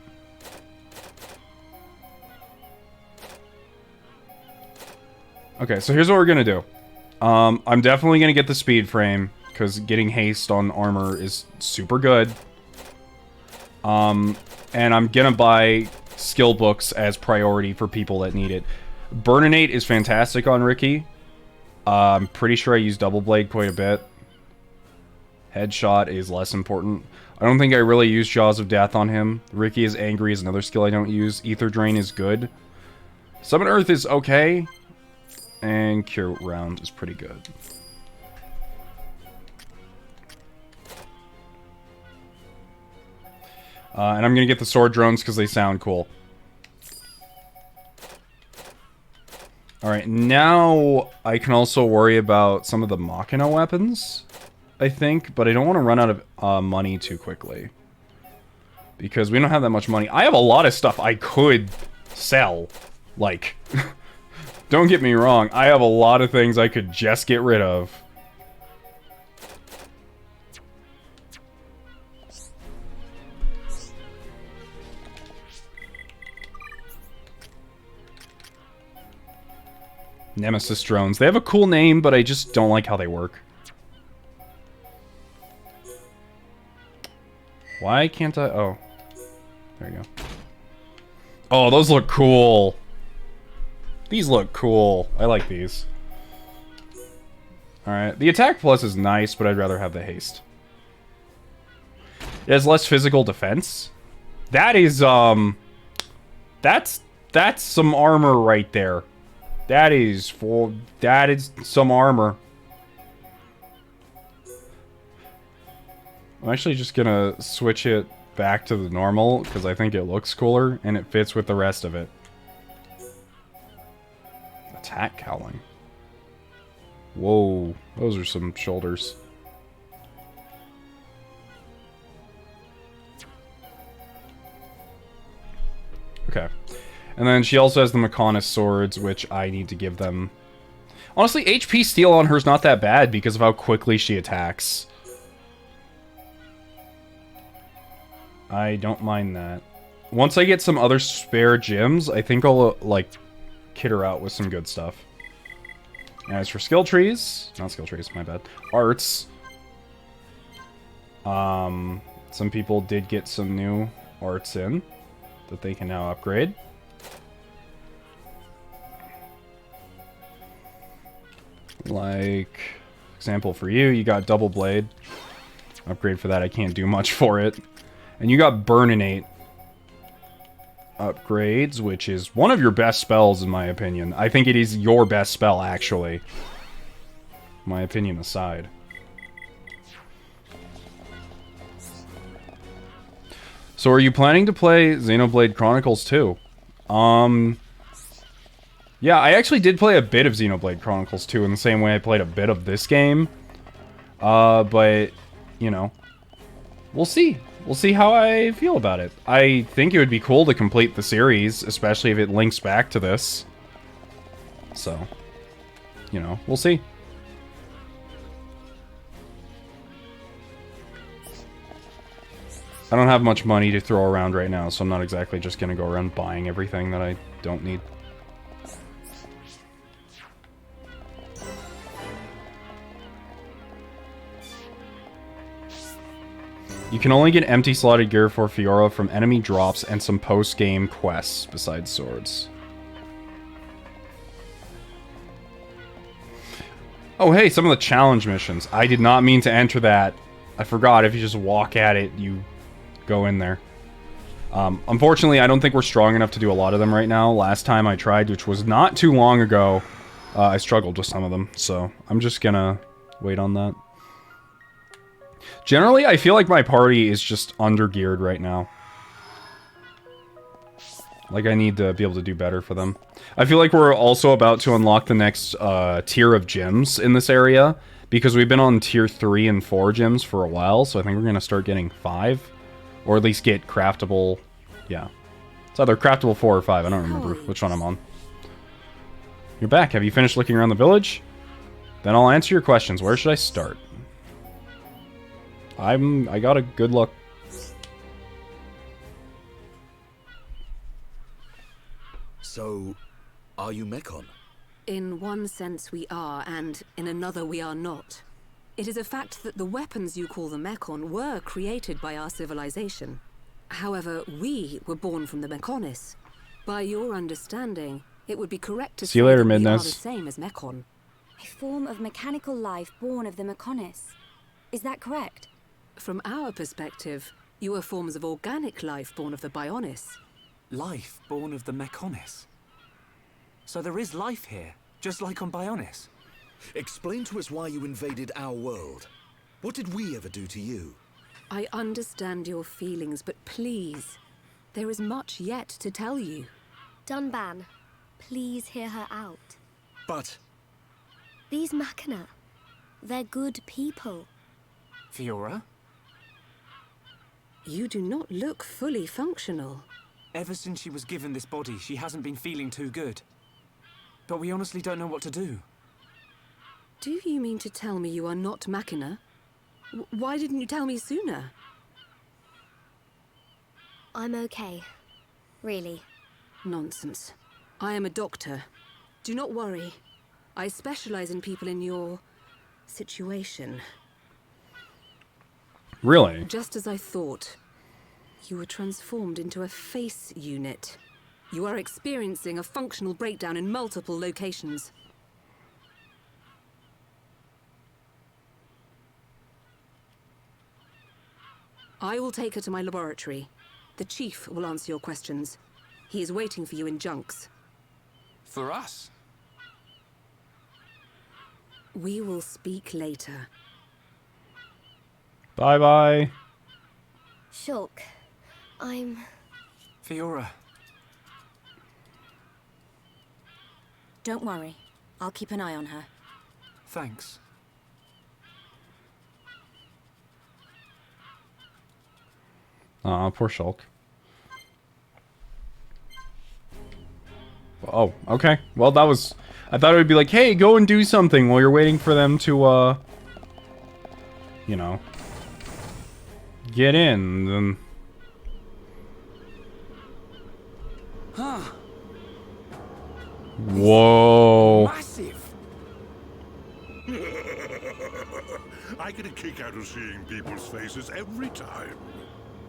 Okay, so here's what we're gonna do. I'm definitely gonna get the speed frame, because getting haste on armor is super good. And I'm gonna buy skill books as priority for people that need it. Burninate is fantastic on Ricky. I'm pretty sure I use Double Blade quite a bit. Headshot is less important. I don't think I really use Jaws of Death on him. Ricky is Angry is another skill I don't use. Ether Drain is good. Summon Earth is okay. And Cure Round is pretty good. And I'm going to get the sword drones because they sound cool. Alright, now I can also worry about some of the Machina weapons, I think. But I don't want to run out of money too quickly. Because we don't have that much money. I have a lot of stuff I could sell. Like... Don't get me wrong, I have a lot of things I could just get rid of. Nemesis drones. They have a cool name, but I just don't like how they work. Why can't I... Oh. There you go. Oh, those look cool. These look cool. I like these. Alright. The attack plus is nice, but I'd rather have the haste. It has less physical defense. That is, That's some armor right there. That is some armor. I'm actually just gonna switch it back to the normal, because I think it looks cooler, and it fits with the rest of it. Attack cowling. Whoa, those are some shoulders. Okay. And then she also has the Mechonis swords, which I need to give them. Honestly, HP steal on her is not that bad because of how quickly she attacks. I don't mind that. Once I get some other spare gems, I think I'll, like, kit her out with some good stuff. As for skill trees, not skill trees, my bad. Arts. Some people did get some new arts in that they can now upgrade. Like, example for you, you got Double Blade. Upgrade for that, I can't do much for it. And you got Burninate upgrades, which is one of your best spells in my opinion. I think it is your best spell, actually. My opinion aside. So are you planning to play Xenoblade Chronicles 2? Yeah, I actually did play a bit of Xenoblade Chronicles 2 in the same way I played a bit of this game. But, you know, we'll see. We'll see how I feel about it. I think it would be cool to complete the series, especially if it links back to this. So, you know, we'll see. I don't have much money to throw around right now, so I'm not exactly just gonna go around buying everything that I don't need. You can only get empty slotted gear for Fiora from enemy drops and some post-game quests besides swords. Oh hey, some of the challenge missions. I did not mean to enter that. I forgot, if you just walk at it, you go in there. Unfortunately, I don't think we're strong enough to do a lot of them right now. Last time I tried, which was not too long ago, I struggled with some of them. So I'm just gonna wait on that. Generally, I feel like my party is just under-geared right now. Like, I need to be able to do better for them. I feel like we're also about to unlock the next tier of gyms in this area, because we've been on tier 3 and 4 gyms for a while, so I think we're going to start getting 5. Or at least get craftable... Yeah. It's either craftable 4 or 5, I don't remember which one I'm on. You're back. Have you finished looking around the village? Then I'll answer your questions. Where should I start? I got a good look. So, are you Mechon? In one sense we are, and in another we are not. It is a fact that the weapons you call the Mechon were created by our civilization. However, we were born from the Mechonis. By your understanding, it would be correct to See you say later, that we are the Midness. same as Mechon. A form of mechanical life born of the Mechonis. Is that correct? From our perspective, you are forms of organic life born of the Bionis. Life born of the Mechonis. So there is life here, just like on Bionis. Explain to us why you invaded our world. What did we ever do to you? I understand your feelings, but please, there is much yet to tell you. Dunban, please hear her out. But... These Machina, they're good people. Fiora? You do not look fully functional. Ever since she was given this body, she hasn't been feeling too good. But we honestly don't know what to do. Do you mean to tell me you are not Machina? Why didn't you tell me sooner? I'm okay. Really. Nonsense. I am a doctor. Do not worry. I specialize in people in your... situation. Really? Just as I thought. You were transformed into a face unit. You are experiencing a functional breakdown in multiple locations. I will take her to my laboratory. The Chief will answer your questions. He is waiting for you in Junks. For us? We will speak later. Bye-bye. Shulk, I'm... Fiora. Don't worry. I'll keep an eye on her. Thanks. Aw, poor Shulk. Oh, okay. Well, that was... I thought it would be like, hey, go and do something while you're waiting for them to, you know... get in, then... Huh. Whoa. Massive. I get a kick out of seeing people's faces every time.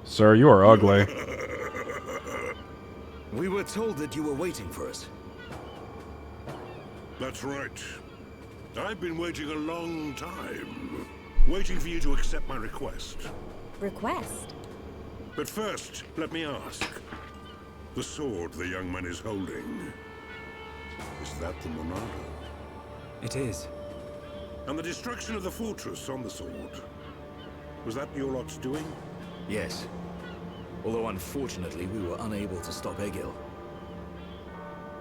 Sir, you are ugly. We were told that you were waiting for us. That's right. I've been waiting a long time. Waiting for you to accept my request. Request? But first, let me ask. The sword the young man is holding. Is that the Monado? It is. And the destruction of the fortress on the sword. Was that your lot's doing? Yes. Although unfortunately we were unable to stop Egil.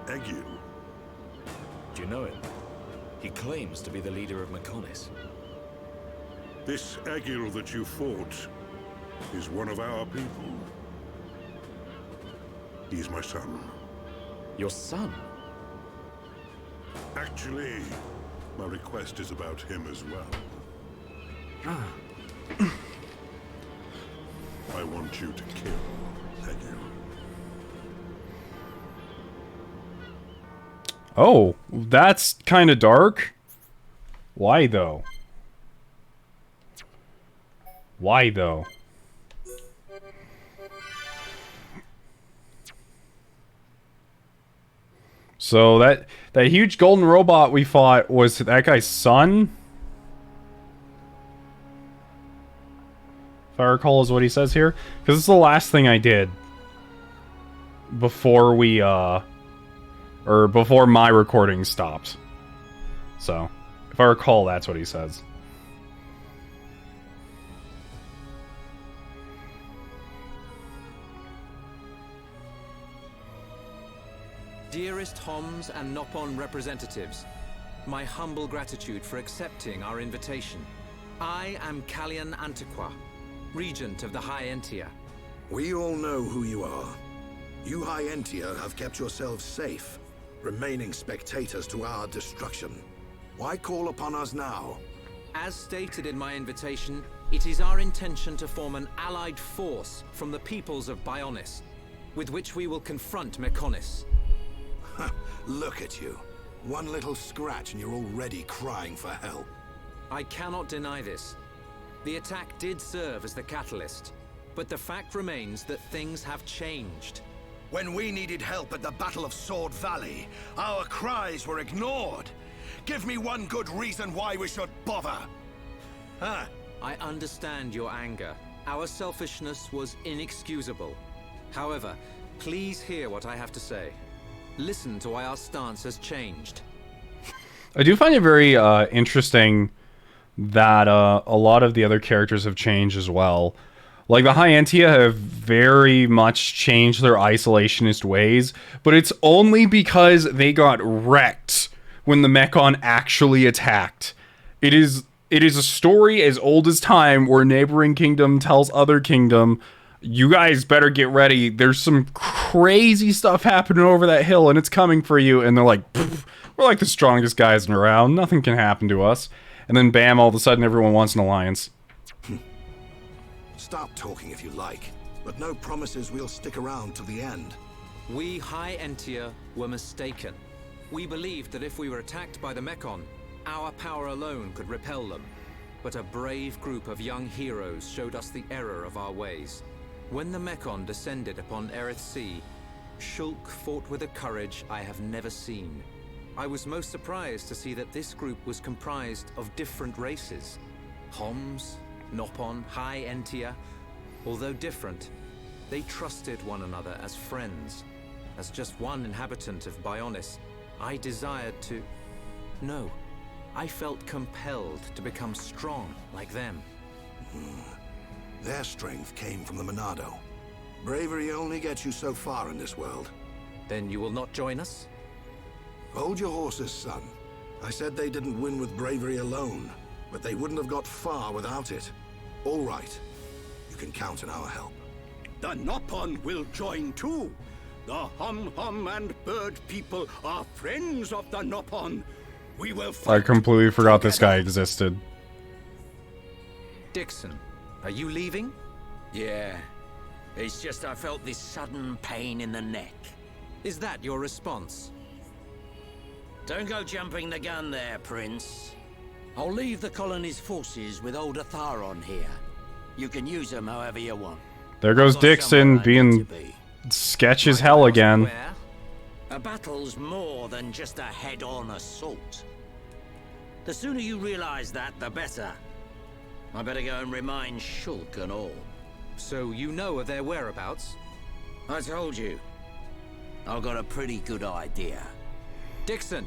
Egil? Do you know him? He claims to be the leader of Mechonis. This Egil that you fought is one of our people. He's my son. Your son? Actually, my request is about him as well. Ah. I want you to kill Egil. Oh, that's kind of dark. Why though? Why though? So that huge golden robot we fought was that guy's son? If I recall is what he says here. Because it's the last thing I did before we, or before my recording stopped. So, if I recall, that's what he says. Dearest Homs and Nopon representatives, my humble gratitude for accepting our invitation. I am Kallian Antiqua, Regent of the High Entia. We all know who you are. You High Entia have kept yourselves safe, remaining spectators to our destruction. Why call upon us now? As stated in my invitation, it is our intention to form an allied force from the peoples of Bionis, with which we will confront Mechonis. Look at you. One little scratch and you're already crying for help. I cannot deny this. The attack did serve as the catalyst, but the fact remains that things have changed. When we needed help at the Battle of Sword Valley, our cries were ignored. Give me one good reason why we should bother. Huh? I understand your anger. Our selfishness was inexcusable. However, please hear what I have to say. Listen to why our stance has changed. I do find it very interesting that a lot of the other characters have changed as well. Like, the High Entia have very much changed their isolationist ways, but it's only because they got wrecked when the Mechon actually attacked. It is a story as old as time where neighboring kingdom tells other kingdom, you guys better get ready. There's some crazy stuff happening over that hill and it's coming for you. And they're like, we're like the strongest guys around. Nothing can happen to us. And then bam, all of a sudden everyone wants an alliance. Stop talking if you like, but no promises we'll stick around till the end. We High Entia were mistaken. We believed that if we were attacked by the Mechon, our power alone could repel them. But a brave group of young heroes showed us the error of our ways. When the Mechon descended upon Erith Sea, Shulk fought with a courage I have never seen. I was most surprised to see that this group was comprised of different races. Homs, Nopon, High Entia. Although different, they trusted one another as friends. As just one inhabitant of Bionis, I desired to... No, I felt compelled to become strong like them. Their strength came from the Monado. Bravery only gets you so far in this world. Then you will not join us? Hold your horses, son. I said they didn't win with bravery alone, but they wouldn't have got far without it. All right. You can count on our help. The Nopon will join too. The Hum-Hum and Bird people are friends of the Nopon. We will fight. I completely forgot this guy existed. Dixon, are you leaving? Yeah. It's just I felt this sudden pain in the neck. Is that your response? Don't go jumping the gun there, Prince. I'll leave the colony's forces with old Atharon here. You can use them however you want. There goes Dixon being sketch as hell again. A battle's more than just a head-on assault. The sooner you realize that, the better. I better go and remind Shulk and all. So you know of their whereabouts? I told you. I've got a pretty good idea. Dixon!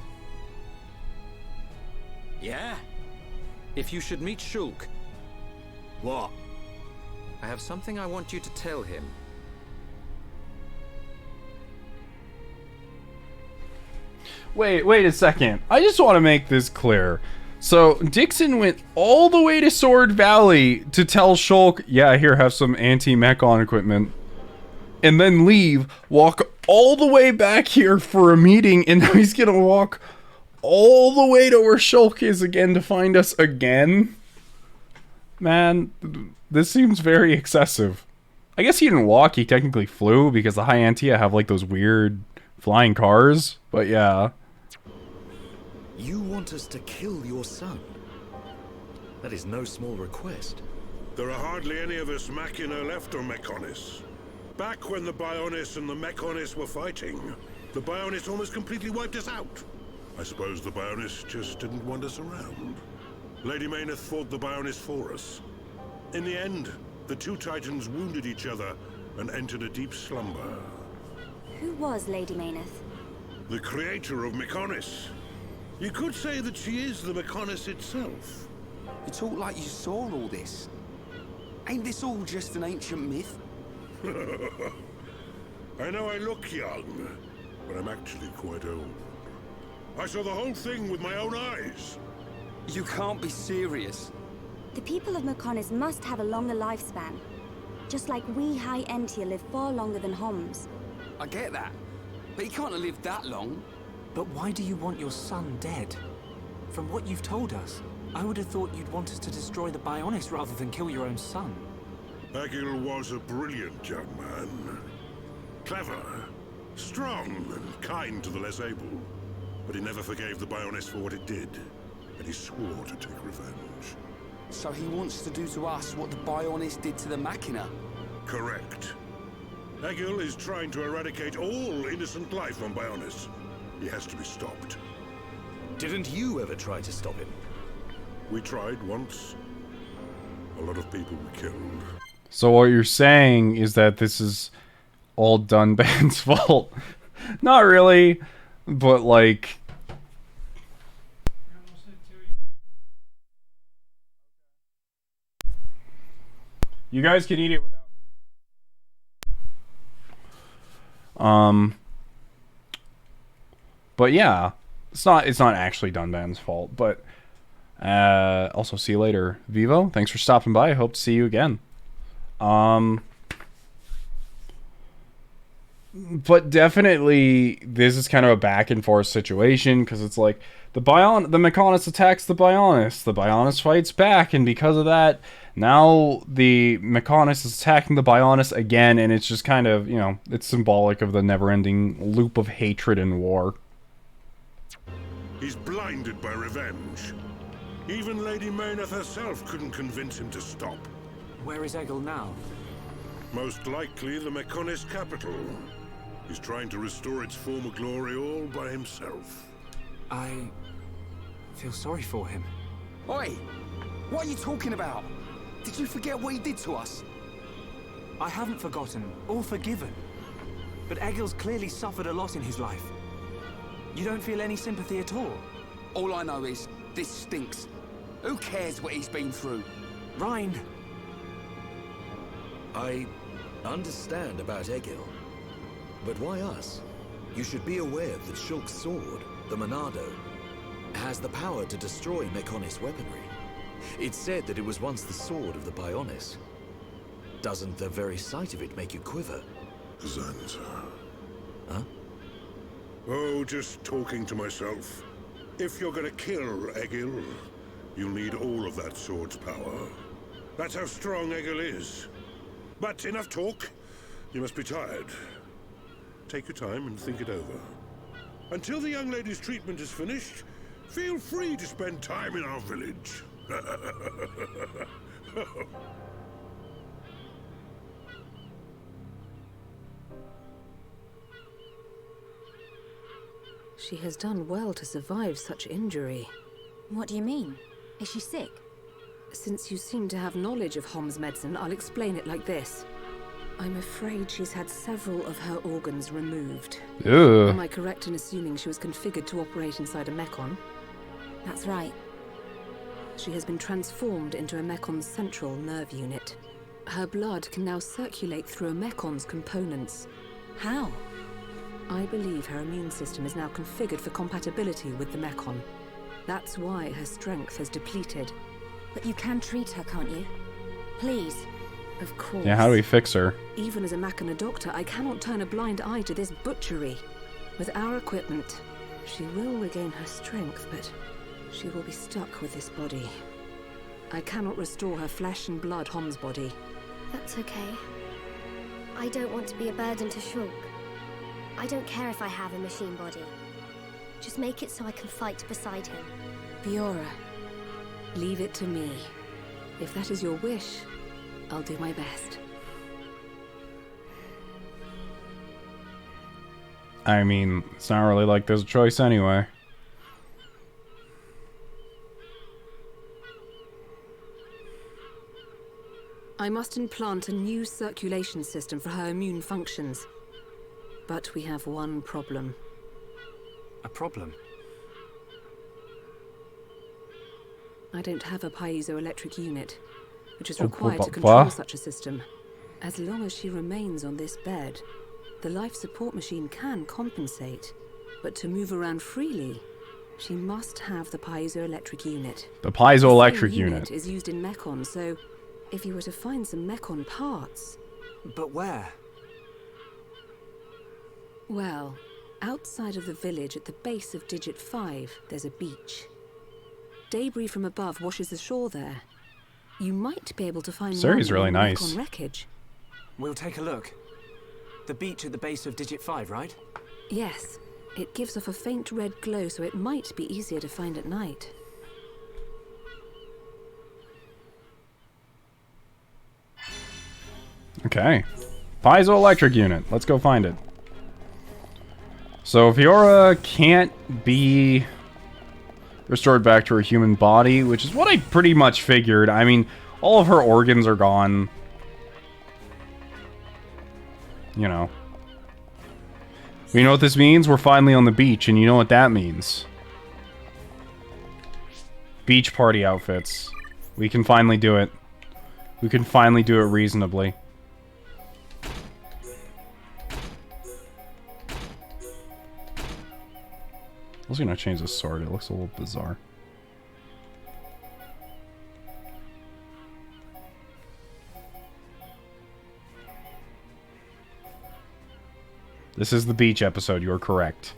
Yeah? If you should meet Shulk... What? I have something I want you to tell him. Wait a second. I just want to make this clear. So, Dixon went all the way to Sword Valley to tell Shulk, yeah, here, have some anti-Mechon equipment. And then leave, walk all the way back here for a meeting, and now he's gonna walk all the way to where Shulk is again to find us again? Man, this seems very excessive. I guess he didn't walk, he technically flew, because the High Antia have like those weird flying cars, but yeah. You want us to kill your son? That is no small request. There are hardly any of us Machina left on Mechonis. Back when the Bionis and the Mechonis were fighting, the Bionis almost completely wiped us out. I suppose the Bionis just didn't want us around. Lady Mayneth fought the Bionis for us. In the end, the two Titans wounded each other and entered a deep slumber. Who was Lady Mayneth? The creator of Mechonis. You could say that she is the Mechonis itself. You talk like you saw all this. Ain't this all just an ancient myth? I know I look young, but I'm actually quite old. I saw the whole thing with my own eyes. You can't be serious. The people of Mechonis must have a longer lifespan. Just like we High Entia live far longer than Homs. I get that, but he can't have lived that long. But why do you want your son dead? From what you've told us, I would have thought you'd want us to destroy the Bionis rather than kill your own son. Egil was a brilliant young man. Clever, strong, and kind to the less able. But he never forgave the Bionis for what it did, and he swore to take revenge. So he wants to do to us what the Bionis did to the Machina? Correct. Egil is trying to eradicate all innocent life on Bionis. He has to be stopped. Didn't you ever try to stop him? We tried once. A lot of people were killed. So what you're saying is that this is all Dunban's fault. Not really, but like... You guys can eat it without me. But yeah, it's not actually Dunban's fault, but also see you later, Vivo. Thanks for stopping by. I hope to see you again. But definitely this is kind of a back and forth situation, because it's like the Mechonis attacks the Bionis fights back, and because of that, now the Mechonis is attacking the Bionis again, and it's just kind of, you know, it's symbolic of the never-ending loop of hatred and war. He's blinded by revenge. Even Lady Mayneth herself couldn't convince him to stop. Where is Egil now? Most likely the Mechonis capital. He's trying to restore its former glory all by himself. I feel sorry for him. Oi! What are you talking about? Did you forget what he did to us? I haven't forgotten, or forgiven. But Egil's clearly suffered a lot in his life. You don't feel any sympathy at all? All I know is, this stinks. Who cares what he's been through? Rind! I understand about Egil. But why us? You should be aware that Shulk's sword, the Monado, has the power to destroy Mechonis weaponry. It's said that it was once the sword of the Bionis. Doesn't the very sight of it make you quiver? Zanza. Huh? Oh, just talking to myself. If you're gonna kill Egil, you'll need all of that sword's power. That's how strong Egil is. But enough talk. You must be tired. Take your time and think it over. Until the young lady's treatment is finished, feel free to spend time in our village. She has done well to survive such injury. What do you mean? Is she sick? Since you seem to have knowledge of Hom's medicine, I'll explain it like this. I'm afraid she's had several of her organs removed. Ugh. Am I correct in assuming she was configured to operate inside a Mechon? That's right. She has been transformed into a Mekon's central nerve unit. Her blood can now circulate through a Mekon's components. How? I believe her immune system is now configured for compatibility with the Mekon. That's why her strength has depleted. But you can treat her, can't you? Please. Of course. Yeah, how do we fix her? Even as a Mechana doctor, I cannot turn a blind eye to this butchery. With our equipment, she will regain her strength, but she will be stuck with this body. I cannot restore her flesh and blood Hom's body. That's okay. I don't want to be a burden to Shulk. I don't care if I have a machine body. Just make it so I can fight beside him. Fiora. Leave it to me. If that is your wish, I'll do my best. I mean, it's not really like there's a choice anyway. I must implant a new circulation system for her immune functions. But we have one problem. A problem? I don't have a piezoelectric unit, which is required to control such a system. As long as she remains on this bed, the life support machine can compensate. But to move around freely, she must have the piezoelectric unit. The piezoelectric The unit is used in Mekon, so if you were to find some Mekon parts... But where? Well, outside of the village at the base of Digit 5, there's a beach. Debris from above washes the shore there. You might be able to find Surrey's really nice. Mekon wreckage. We'll take a look. The beach at the base of Digit 5, right? Yes. It gives off a faint red glow, so it might be easier to find at night. Okay. Piezoelectric unit. Let's go find it. So Fiora can't be restored back to her human body, which is what I pretty much figured. I mean, all of her organs are gone. You know. You know what this means? We're finally on the beach, and you know what that means. Beach party outfits. We can finally do it. We can finally do it reasonably. I was gonna change the sword, it looks a little bizarre. This is the beach episode, you're correct.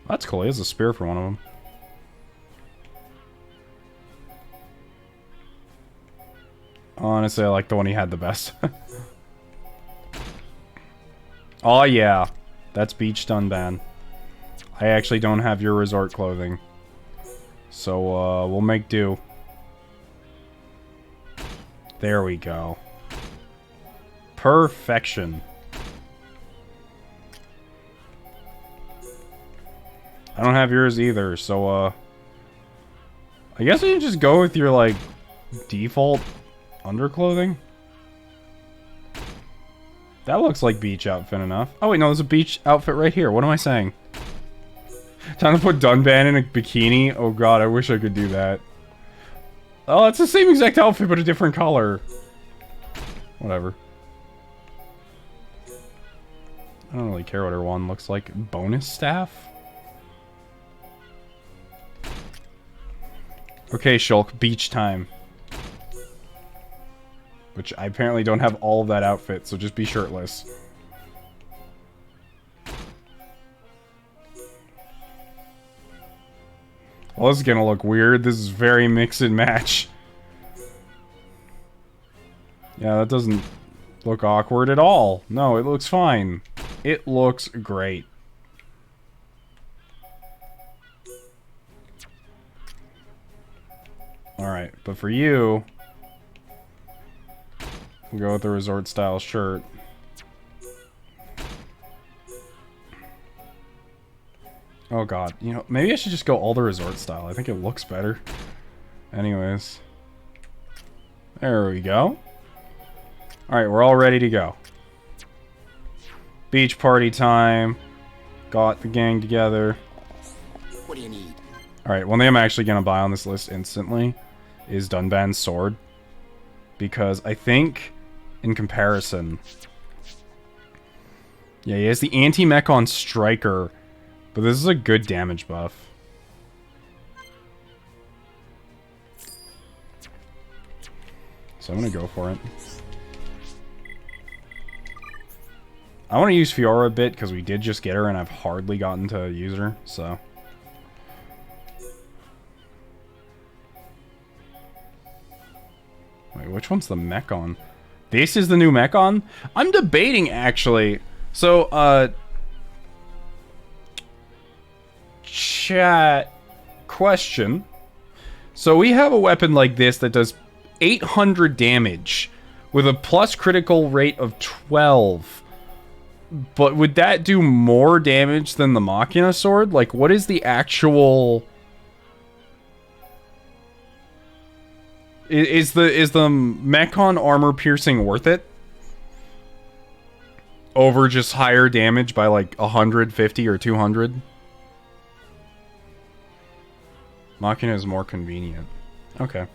That's cool, he has a spear for one of them. Honestly, I like the one he had the best. Oh yeah. That's beach Dunban. I actually don't have your resort clothing. So, we'll make do. There we go. Perfection. I don't have yours either, so, I guess we can just go with your, like, default underclothing. That looks like beach outfit enough. Oh wait, no, there's a beach outfit right here. What am I saying? Time to put Dunban in a bikini? Oh god, I wish I could do that. Oh, it's the same exact outfit, but a different color. Whatever. I don't really care what her wand looks like. Bonus staff? Okay, Shulk, beach time. Which I apparently don't have all of that outfit, so just be shirtless. Well, this is gonna look weird. This is very mix and match. Yeah, that doesn't look awkward at all. No, it looks fine. It looks great. Alright, but for you... we'll go with the resort style shirt. Oh god, you know, maybe I should just go all the resort style. I think it looks better. Anyways. There we go. Alright, we're all ready to go. Beach party time. Got the gang together. What do you need? Alright, one thing I'm actually gonna buy on this list instantly is Dunban's sword. Because I think, in comparison, Yeah, he has the anti-mechon striker, but this is a good damage buff. So I'm gonna go for it. I want to use Fiora a bit because we did just get her and I've hardly gotten to use her, so. Wait, which one's the Mechon? This is the new Mechon? I'm debating, actually. So, chat question. So we have a weapon like this that does 800 damage with a plus critical rate of 12. But would that do more damage than the Machina sword? Like, what is the actual... Is the Mechon armor piercing worth it? Over just higher damage by like 150 or 200? Machina is more convenient. Okay.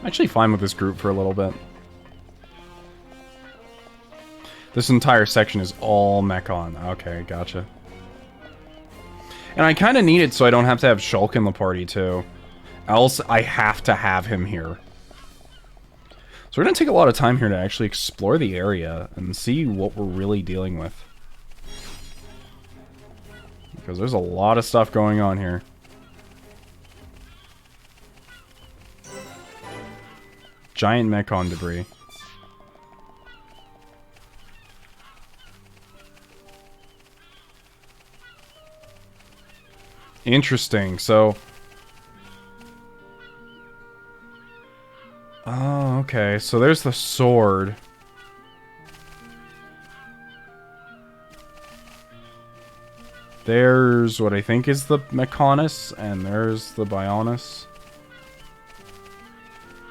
I'm actually fine with this group for a little bit. This entire section is all Mechon. Okay, gotcha. And I kind of need it so I don't have to have Shulk in the party, too. Else, I have to have him here. So we're going to take a lot of time here to actually explore the area and see what we're really dealing with. Because there's a lot of stuff going on here. Giant Mechon debris. Interesting, so... Oh, okay, so there's the sword. There's what I think is the Mechanus, and there's the Bionis.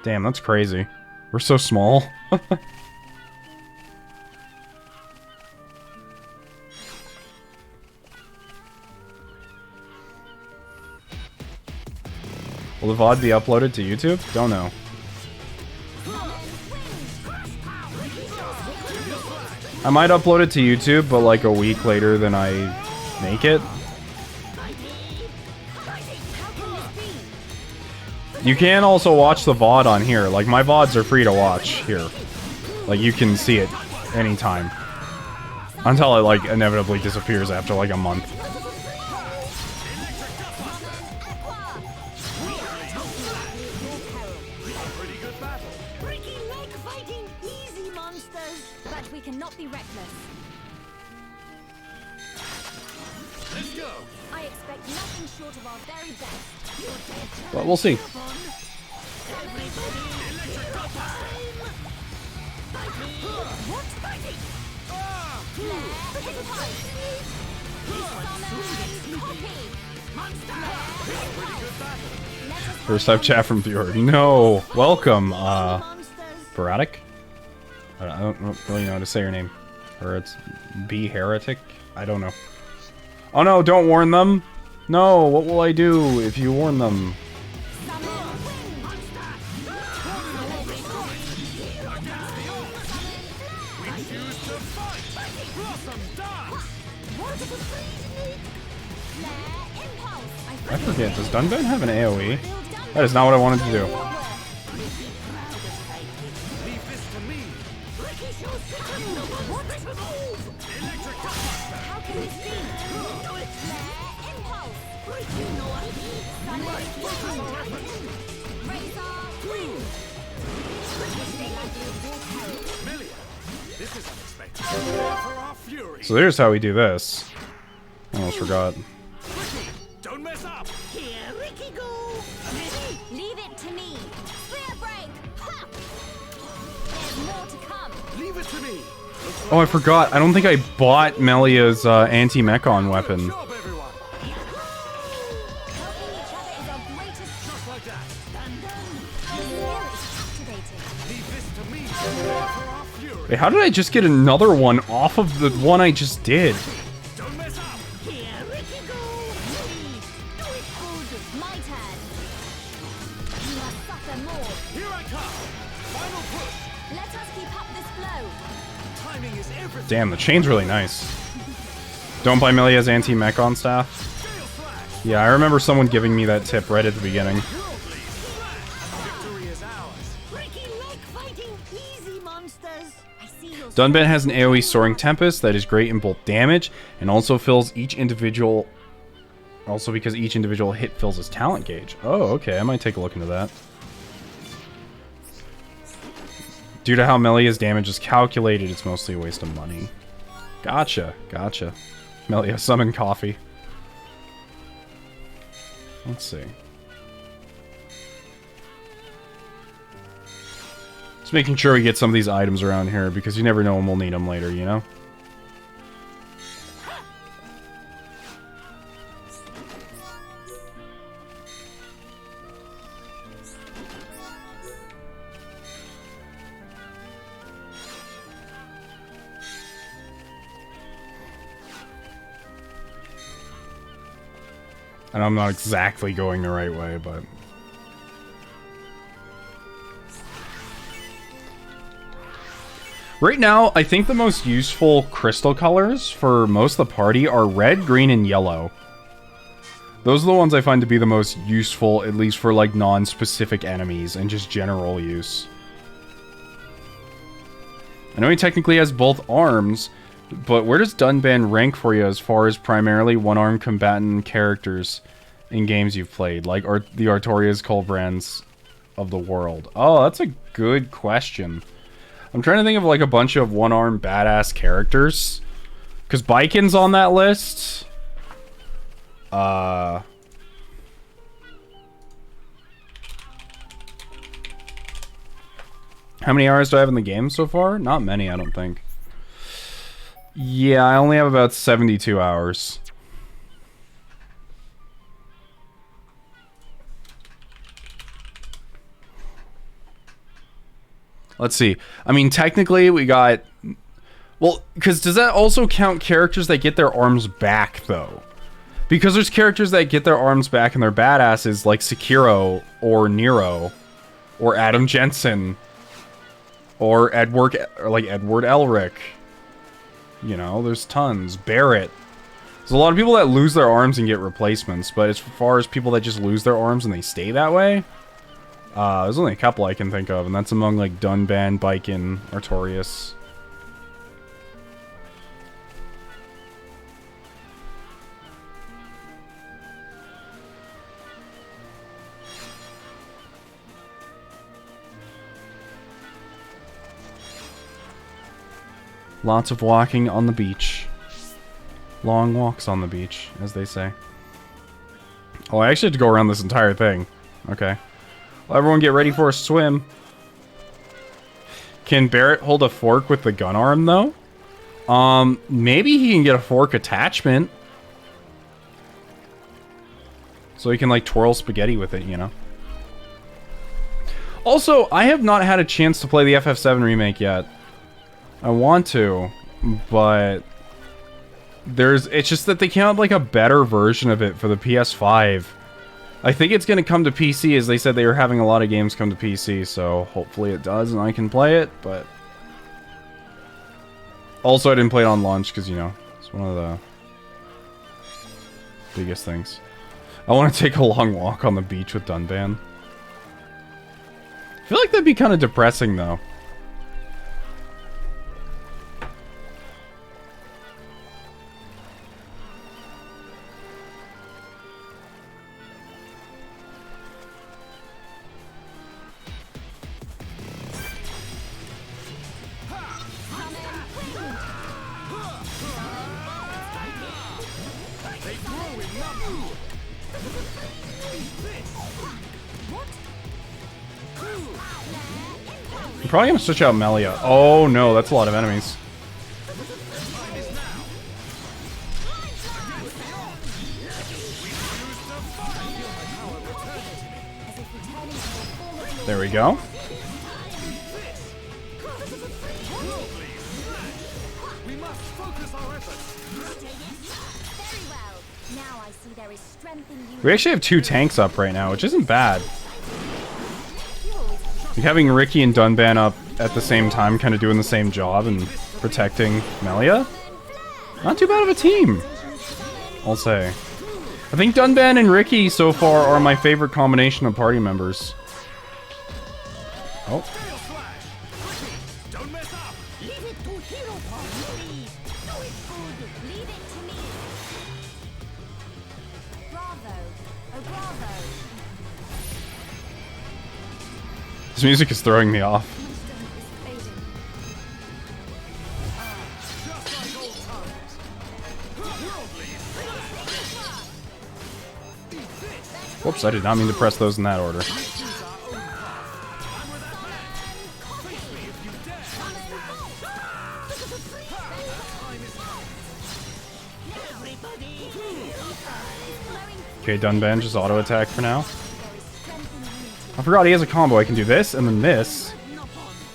Damn, that's crazy. We're so small. Will the VOD be uploaded to YouTube? Don't know. I might upload it to YouTube, but like a week later than I make it. You can also watch the VOD on here. Like, my VODs are free to watch here. Like, you can see it anytime. Until it, like, inevitably disappears after, like, a month. But we'll see. First time chat from viewer. No, welcome, Baratic. I don't really know how to say your name. Or it's B Heretic. I don't know. Oh no! Don't warn them. No, what will I do if you warn them? I forget, does Dunban have an AoE? That is not what I wanted to do. So there's how we do this. I almost forgot. Don't mess up. Here, Ricky, go. Leave it to me. Spear break. Ha! There's more to come. Leave it to me. Oh, I forgot. I don't think I bought Melia's anti-mechon weapon. Wait, how did I just get another one off of the one I just did? Damn, the chain's really nice. Don't buy Melia's anti-mechon staff. Yeah, I remember someone giving me that tip right at the beginning. Dunban has an AoE Soaring Tempest that is great in both damage and also fills each individual... Also because each individual hit fills his talent gauge. Oh, okay, I might take a look into that. Due to how Melia's damage is calculated, it's mostly a waste of money. Gotcha, gotcha. Melia, summon coffee. Let's see. Just making sure we get some of these items around here, because you never know when we'll need them later, you know? And I'm not exactly going the right way, but... Right now, I think the most useful crystal colors for most of the party are red, green, and yellow. Those are the ones I find to be the most useful, at least for, like, non-specific enemies and just general use. I know he technically has both arms, but where does Dunban rank for you as far as primarily one-armed combatant characters in games you've played? Like the Artorias, Colbrands of the world. Oh, that's a good question. I'm trying to think of like a bunch of one-armed badass characters. Because Baiken's on that list. How many hours do I have in the game so far? Not many, I don't think. Yeah, I only have about 72 hours. Let's see. I mean, technically, we got... Well, because does that also count characters that get their arms back, though? Because there's characters that get their arms back and they're badasses, like Sekiro, or Nero, or Adam Jensen, or Edward Elric. You know, there's tons. Barrett. There's a lot of people that lose their arms and get replacements, but as far as people that just lose their arms and they stay that way, there's only a couple I can think of, and that's among, like, Dunban, Baiken, Artorias. Lots of walking on the beach. Long walks on the beach, as they say. Oh, I actually had to go around this entire thing. Okay. Well, everyone get ready for a swim. Can Barrett hold a fork with the gun arm, though? Maybe he can get a fork attachment. So he can, like, twirl spaghetti with it, you know? Also, I have not had a chance to play the FF7 remake yet. I want to, but it's just that they came out with, like, a better version of it for the PS5. I think it's going to come to PC, as they said they were having a lot of games come to PC, so hopefully it does and I can play it, but... Also, I didn't play it on launch, because, you know, it's one of the biggest things. I want to take a long walk on the beach with Dunban. I feel like that'd be kind of depressing, though. I'm probably gonna switch out Melia. Oh no, that's a lot of enemies. There we go. We actually have 2 tanks up right now, which isn't bad. Like having Ricky and Dunban up at the same time, kind of doing the same job and protecting Melia. Not too bad of a team, I'll say. I think Dunban and Ricky so far are my favorite combination of party members. Oh. This music is throwing me off. Whoops, I did not mean to press those in that order. Okay, Dunban, just auto attack for now. I forgot he has a combo. I can do this and then this.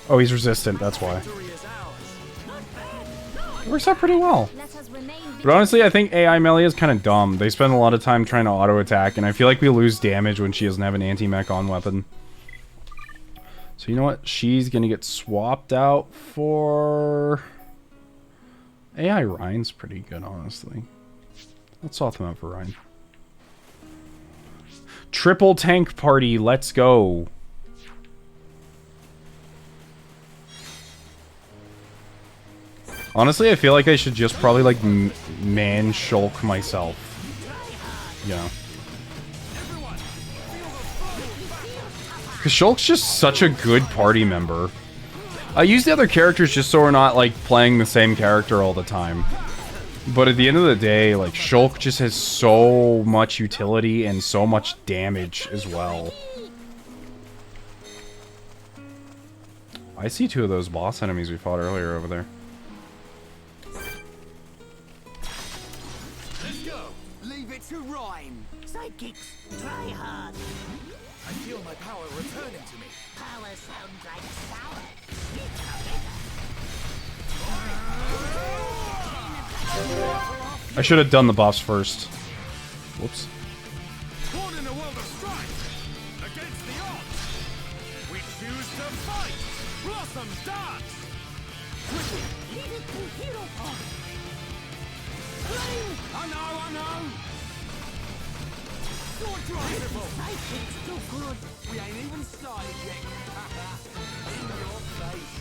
Oh, he's resistant, that's why. It works out pretty well. But honestly, I think AI Melia is kind of dumb. They spend a lot of time trying to auto-attack, and I feel like we lose damage when she doesn't have an anti-mech on weapon. So you know what? She's gonna get swapped out for... AI Ryan's pretty good, honestly. Let's swap them out for Ryan. Triple tank party, let's go. Honestly, I feel like I should just probably, like, man Shulk myself. You know. Because Shulk's just such a good party member. I use the other characters just so we're not, like, playing the same character all the time. But at the end of the day, like, Shulk just has so much utility and so much damage as well. I see 2 of those boss enemies we fought earlier over there. Sidekicks, try hard. I feel my power returning to me. Power sounds like sour. I should have done the buffs first. Whoops. Born in a world of strife, against the odds, we choose to fight. Blossoms dance. Leave it to Hero Pop. I know. Sidekicks too good. We ain't even started yet. In your face.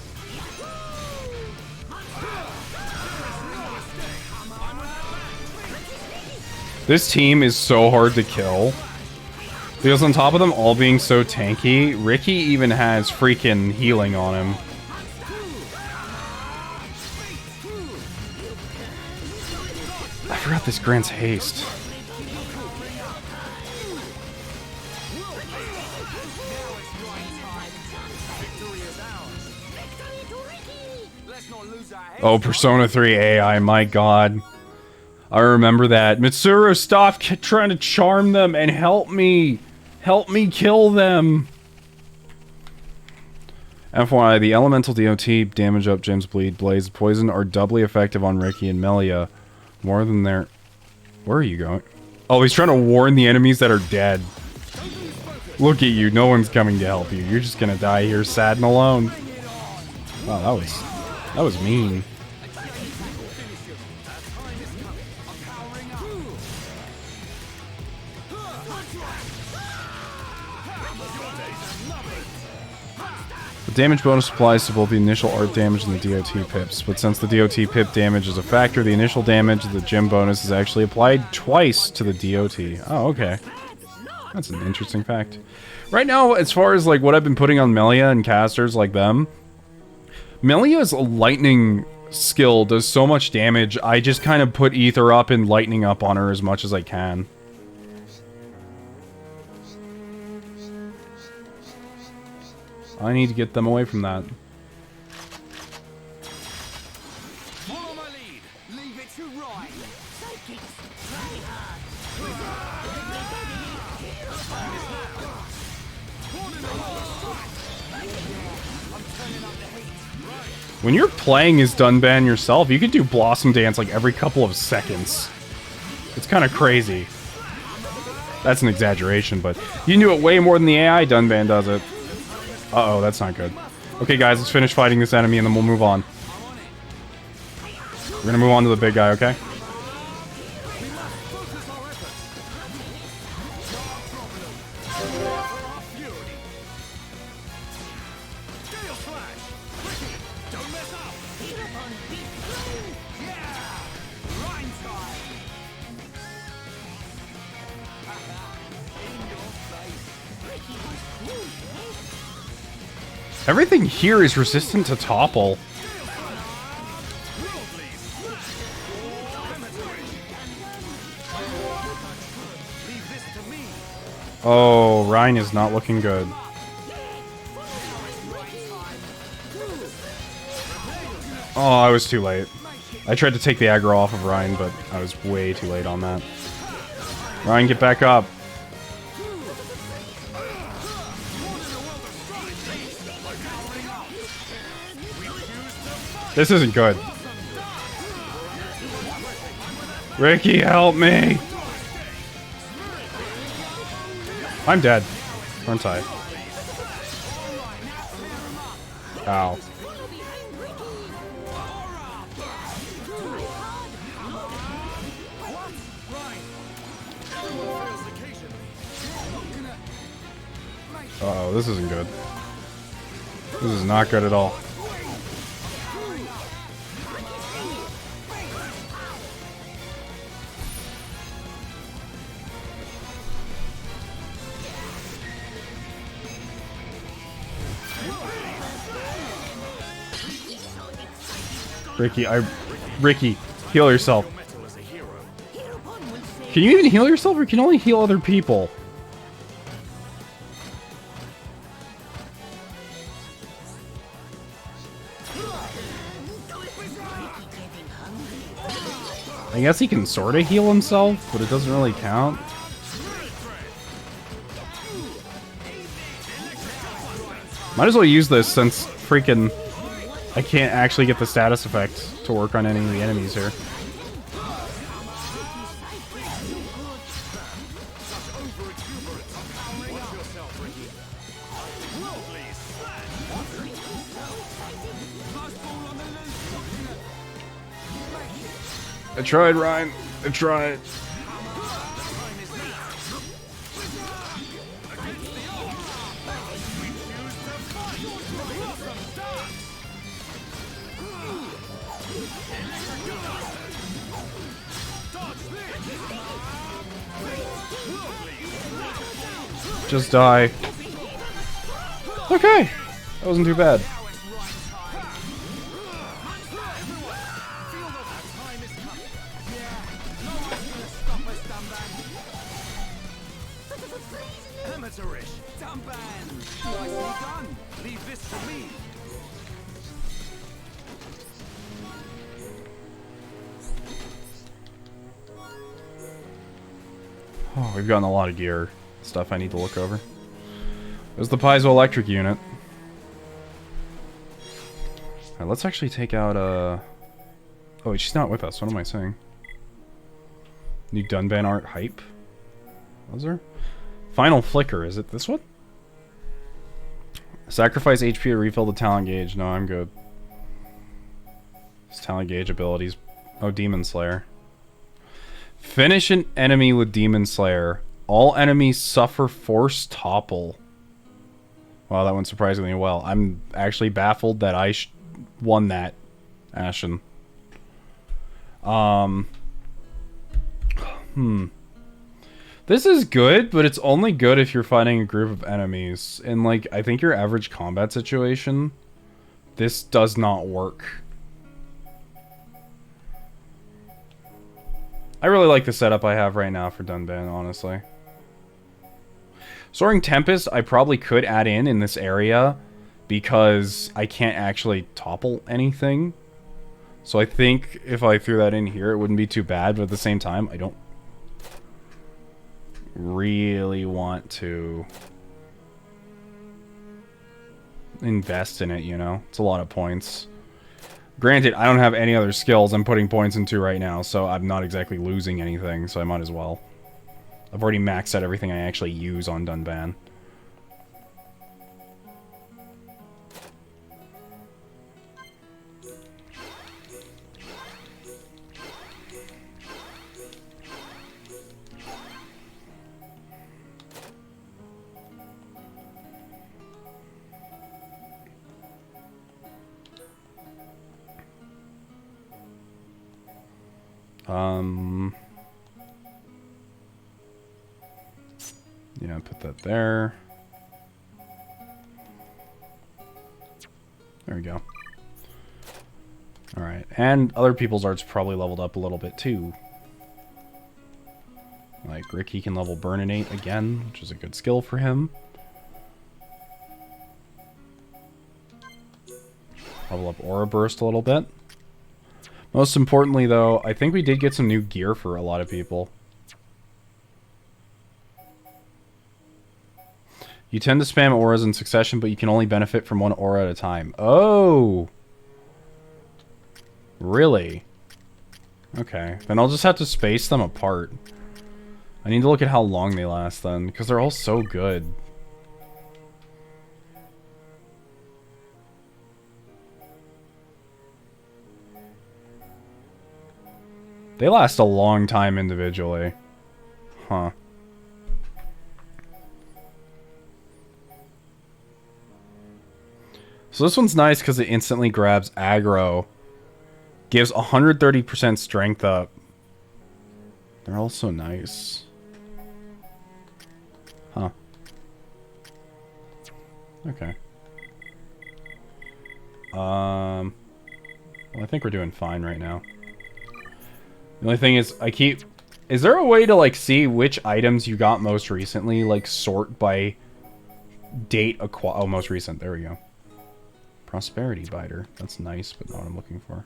This team is so hard to kill. Because on top of them all being so tanky, Ricky even has freaking healing on him. I forgot this grants haste. Oh, Persona 3 AI, my god. I remember that. Mitsuru, stop trying to charm them and help me. Help me kill them. FYI, the elemental DOT, damage up, gems bleed, blaze, poison are doubly effective on Ricky and Melia. More than their... Where are you going? Oh, he's trying to warn the enemies that are dead. Look at you, no one's coming to help you. You're just gonna die here sad and alone. Wow, that was mean. The damage bonus applies to both the initial art damage and the DOT pips, but since the DOT pip damage is a factor, the initial damage of the gem bonus is actually applied twice to the DOT. Oh, okay. That's an interesting fact. Right now, as far as like what I've been putting on Melia and casters like them, Melia's lightning skill does so much damage, I just kind of put ether up and lightning up on her as much as I can. I need to get them away from that. Follow my lead. Leave it to Ryan. Sidekicks, try hard. Born in a world of strife. I'm turning up the heat. Right. When you're playing as Dunban yourself, you could do Blossom Dance like every couple of seconds. It's kind of crazy. That's an exaggeration, but you can do it way more than the AI Dunban does it. Uh-oh, that's not good. Okay, guys, let's finish fighting this enemy and then we'll move on. We're gonna move on to the big guy, okay? Everything here is resistant to topple. Oh, Ryan is not looking good. Oh, I was too late. I tried to take the aggro off of Ryan, but I was way too late on that. Ryan, get back up. This isn't good. Ricky, help me! I'm dead, aren't I? Ow. Uh-oh, this isn't good. This is not good at all. Ricky, heal yourself. Can you even heal yourself, or can you only heal other people? I guess he can sort of heal himself, but it doesn't really count. Might as well use this since freaking I can't actually get the status effect to work on any of the enemies here. I tried, Ryan. I tried. Just die. Okay. That wasn't too bad. Oh, we've gotten a lot of gear. Stuff I need to look over. There's the piezoelectric unit. Alright, let's actually take out, Oh, wait, she's not with us. What am I saying? New Dunban art hype? Was there? Final Flicker, is it this one? Sacrifice HP to refill the talent gauge. No, I'm good. His talent gauge abilities. Oh, Demon Slayer. Finish an enemy with Demon Slayer. All enemies suffer force topple. Wow, that went surprisingly well. I'm actually baffled that I won that, Ashen. This is good, but it's only good if you're fighting a group of enemies. In, like, I think your average combat situation, this does not work. I really like the setup I have right now for Dunban, honestly. Soaring Tempest, I probably could add in this area because I can't actually topple anything. So I think if I threw that in here, it wouldn't be too bad, but at the same time, I don't really want to invest in it, you know? It's a lot of points. Granted, I don't have any other skills I'm putting points into right now, so I'm not exactly losing anything, so I might as well. I've already maxed out everything I actually use on Dunban. Yeah, put that there. There we go. Alright, and other people's art's probably leveled up a little bit too. Like, Ricky can level Burninate again, which is a good skill for him. Level up Aura Burst a little bit. Most importantly, though, I think we did get some new gear for a lot of people. You tend to spam auras in succession, but you can only benefit from one aura at a time. Oh! Really? Okay. Then I'll just have to space them apart. I need to look at how long they last then, because they're all so good. They last a long time individually. Huh. So this one's nice because it instantly grabs aggro. Gives 130% strength up. They're also nice. Huh. Okay. Well, I think we're doing fine right now. The only thing is, is there a way to, like, see which items you got most recently? Like, sort by date oh, most recent. There we go. Prosperity Biter. That's nice, but not what I'm looking for.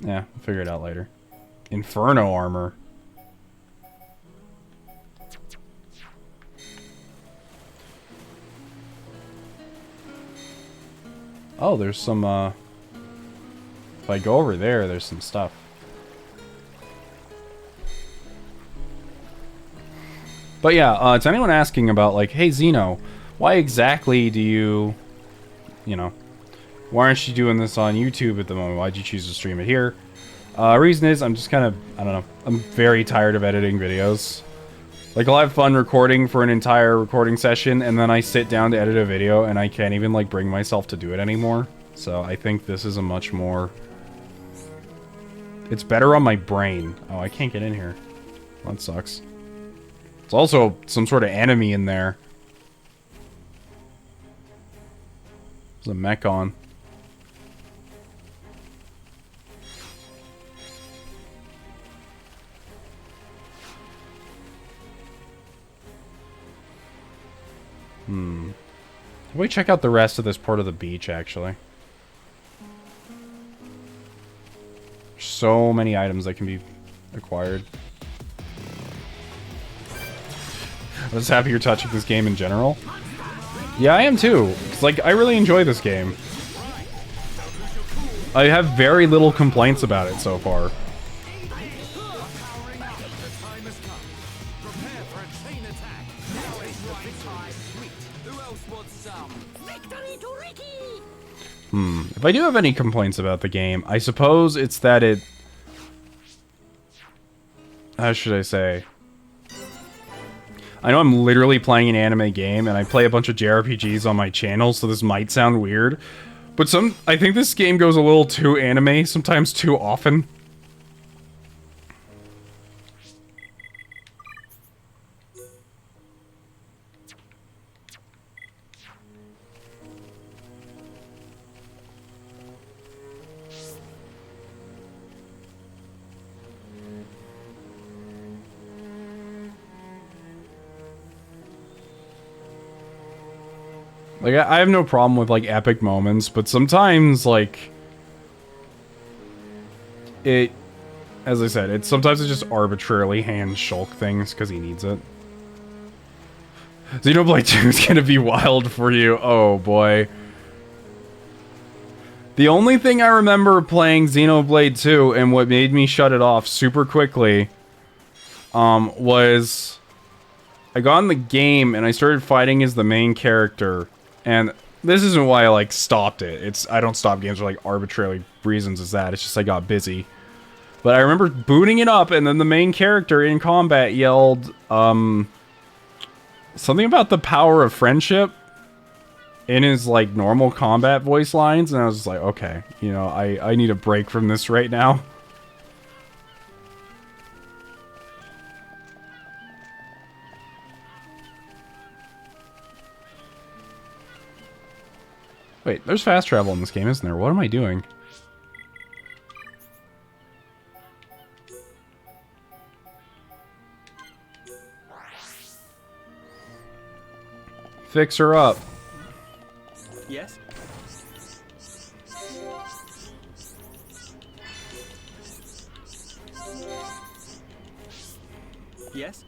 Yeah, we'll figure it out later. Inferno Armor. Oh, there's some, if I go over there, there's some stuff. But yeah, to anyone asking about, like, hey, Xeno, why exactly do you, why aren't you doing this on YouTube at the moment? Why'd you choose to stream it here? Reason is, I'm just kind of, I don't know, I'm very tired of editing videos. Like, I'll have fun recording for an entire recording session, and then I sit down to edit a video, and I can't even, like, bring myself to do it anymore. So I think this is a much more... It's better on my brain. Oh, I can't get in here. That sucks. There's also some sort of enemy in there. There's a mech on. Can we check out the rest of this part of the beach, actually? So many items that can be acquired. I'm just happy you're touching this game in general. Yeah, I am too. 'Cause, like, I really enjoy this game. I have very little complaints about it so far. If I do have any complaints about the game, I suppose it's that it... How should I say? I know I'm literally playing an anime game, and I play a bunch of JRPGs on my channel, so this might sound weird. But I think this game goes a little too anime, sometimes too often. Like, I have no problem with, like, epic moments, but sometimes, like... As I said, sometimes it just arbitrarily hands Shulk things because he needs it. Xenoblade 2 is gonna be wild for you. Oh boy. The only thing I remember playing Xenoblade 2 and what made me shut it off super quickly was I got in the game and I started fighting as the main character, and this isn't why I like stopped it. I don't stop games for like arbitrary reasons as that. It's just I got busy. But I remember booting it up and then the main character in combat yelled something about the power of friendship in his like normal combat voice lines, and I was just like, okay, you know, I need a break from this right now. Wait, there's fast travel in this game, isn't there? What am I doing? Fix her up. Yes? Yes?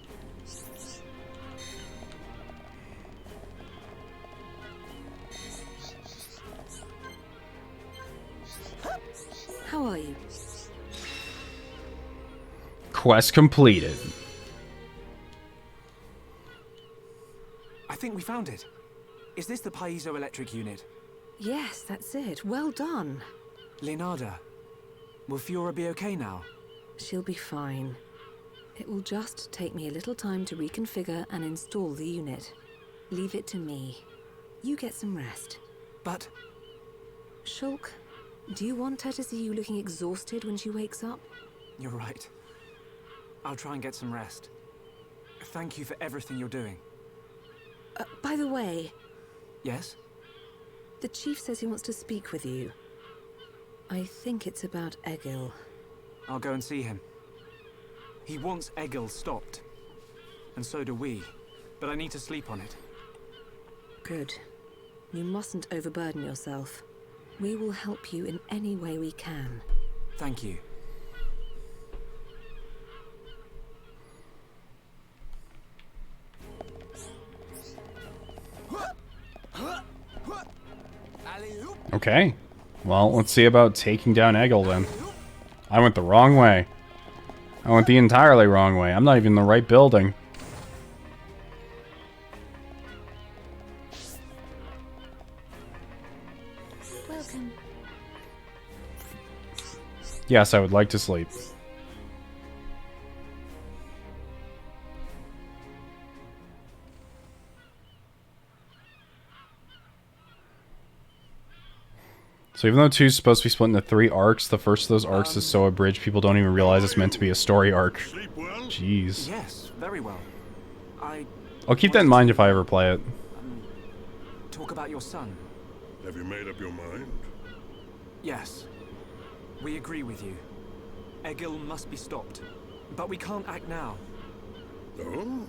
How are you? Quest completed. I think we found it. Is this the piezoelectric unit? Yes, that's it. Well done. Leonarda, will Fiora be okay now? She'll be fine. It will just take me a little time to reconfigure and install the unit. Leave it to me. You get some rest. But... Shulk, do you want her to see you looking exhausted when she wakes up? You're right. I'll try and get some rest. Thank you for everything you're doing. By the way... Yes? The chief says he wants to speak with you. I think it's about Egil. I'll go and see him. He wants Egil stopped. And so do we. But I need to sleep on it. Good. You mustn't overburden yourself. We will help you in any way we can. Thank you. Okay. Well, let's see about taking down Egil then. I went the wrong way. I went the entirely wrong way. I'm not even in the right building. Welcome. Yes, I would like to sleep. So even though 2 is supposed to be split into 3 arcs, the first of those arcs is so abridged people don't even realize it's meant to be a story arc. Jeez. Yes, very well. I'll keep that in mind if I ever play it. Talk about your son. Have you made up your mind? Yes. We agree with you. Egil must be stopped. But we can't act now. Oh?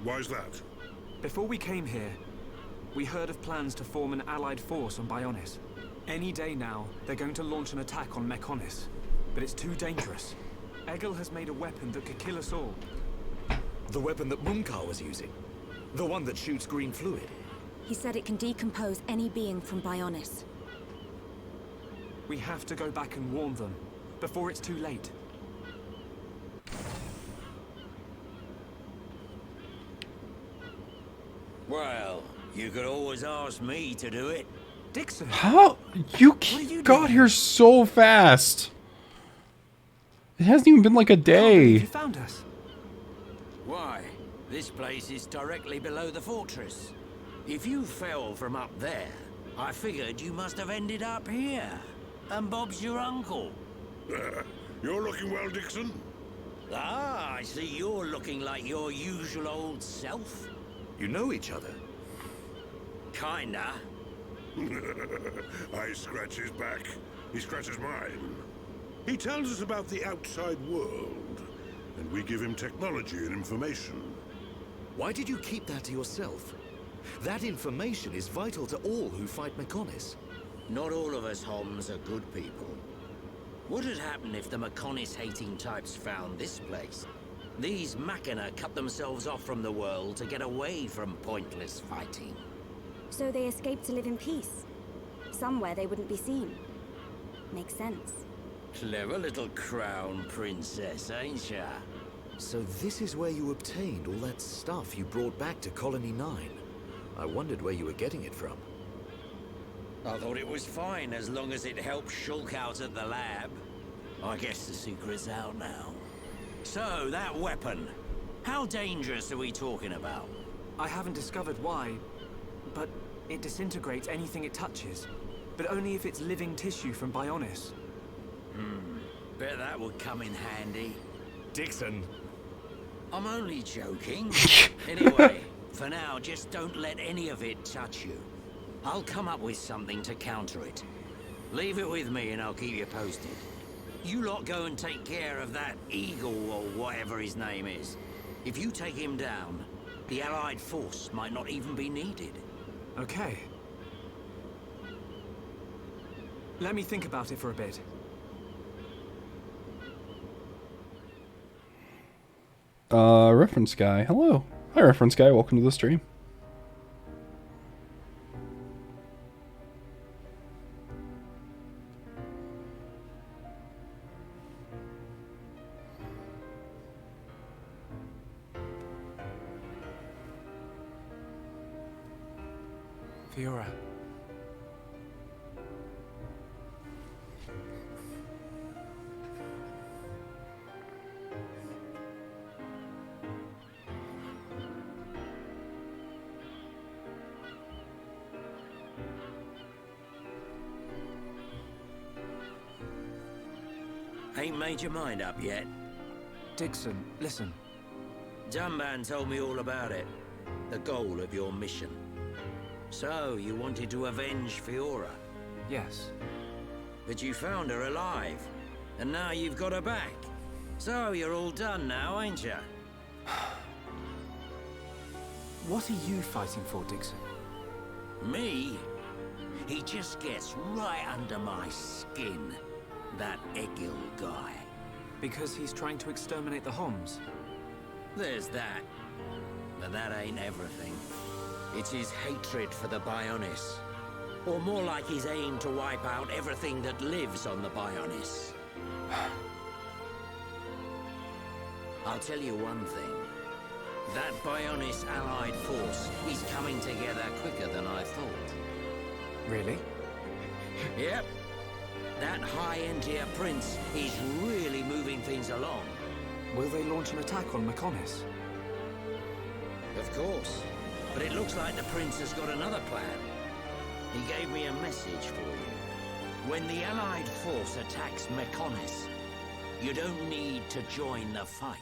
Why's that? Before we came here, we heard of plans to form an allied force on Bionis. Any day now, they're going to launch an attack on Mechonis. But it's too dangerous. Egil has made a weapon that could kill us all. The weapon that Munkar was using? The one that shoots green fluid? He said it can decompose any being from Bionis. We have to go back and warn them, before it's too late. Well, you could always ask me to do it. Dixon! How? You got here so fast! It hasn't even been like a day. You found us. Why? This place is directly below the fortress. If you fell from up there, I figured you must have ended up here. And Bob's your uncle. You're looking well, Dixon. Ah, I see you're looking like your usual old self. You know each other? Kinda. I scratch his back. He scratches mine. He tells us about the outside world, and we give him technology and information. Why did you keep that to yourself? That information is vital to all who fight Mechonis. Not all of us Homs are good people. What would happen if the Mechonis-hating types found this place? These machina cut themselves off from the world to get away from pointless fighting. So they escaped to live in peace. Somewhere they wouldn't be seen. Makes sense. Clever little crown princess, ain't ya? So this is where you obtained all that stuff you brought back to Colony 9. I wondered where you were getting it from. I thought it was fine as long as it helped Shulk out at the lab. I guess the secret's out now. So, that weapon. How dangerous are we talking about? I haven't discovered why, but it disintegrates anything it touches. But only if it's living tissue from Bionis. Bet that would come in handy. Dixon. I'm only joking. Anyway, for now, just don't let any of it touch you. I'll come up with something to counter it. Leave it with me and I'll keep you posted. You lot go and take care of that eagle or whatever his name is. If you take him down, the Allied force might not even be needed. Okay. Let me think about it for a bit. Reference guy. Hello. Hi, reference guy. Welcome to the stream. Fiora. Ain't made your mind up yet? Dixon, listen. Dunban told me all about it. The goal of your mission. So, you wanted to avenge Fiora? Yes. But you found her alive. And now you've got her back. So, you're all done now, ain't ya? What are you fighting for, Dixon? Me? He just gets right under my skin. That Egil guy. Because he's trying to exterminate the Homs? There's that. But that ain't everything. It's his hatred for the Bionis. Or more like his aim to wipe out everything that lives on the Bionis. I'll tell you one thing. That Bionis allied force is coming together quicker than I thought. Really? Yep. That high-end tier prince is really moving things along. Will they launch an attack on Mechonis? Of course. But it looks like the prince has got another plan. He gave me a message for you. When the allied force attacks Mechonis, you don't need to join the fight.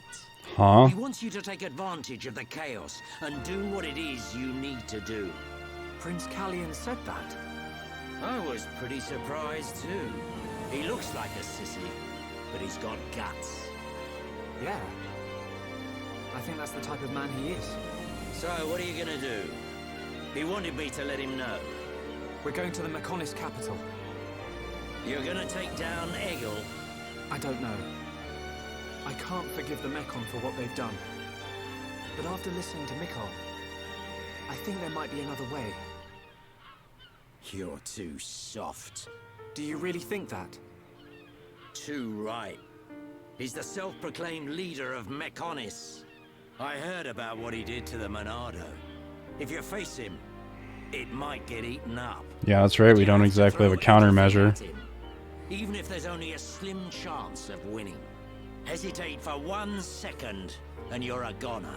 Huh? He wants you to take advantage of the chaos and do what it is you need to do. Prince Callian said that? I was pretty surprised too. He looks like a sissy, but he's got guts. Yeah. I think that's the type of man he is. So, what are you gonna do? He wanted me to let him know. We're going to the Mechonis capital. You're gonna take down Egil? I don't know. I can't forgive the Mechon for what they've done. But after listening to Mikol, I think there might be another way. You're too soft. Do you really think that? Too right. He's the self-proclaimed leader of Mechonis. I heard about what he did to the Monado. If you face him, it might get eaten up. Yeah, that's right. We don't exactly have a countermeasure. Even if there's only a slim chance of winning. Hesitate for 1 second, and you're a goner.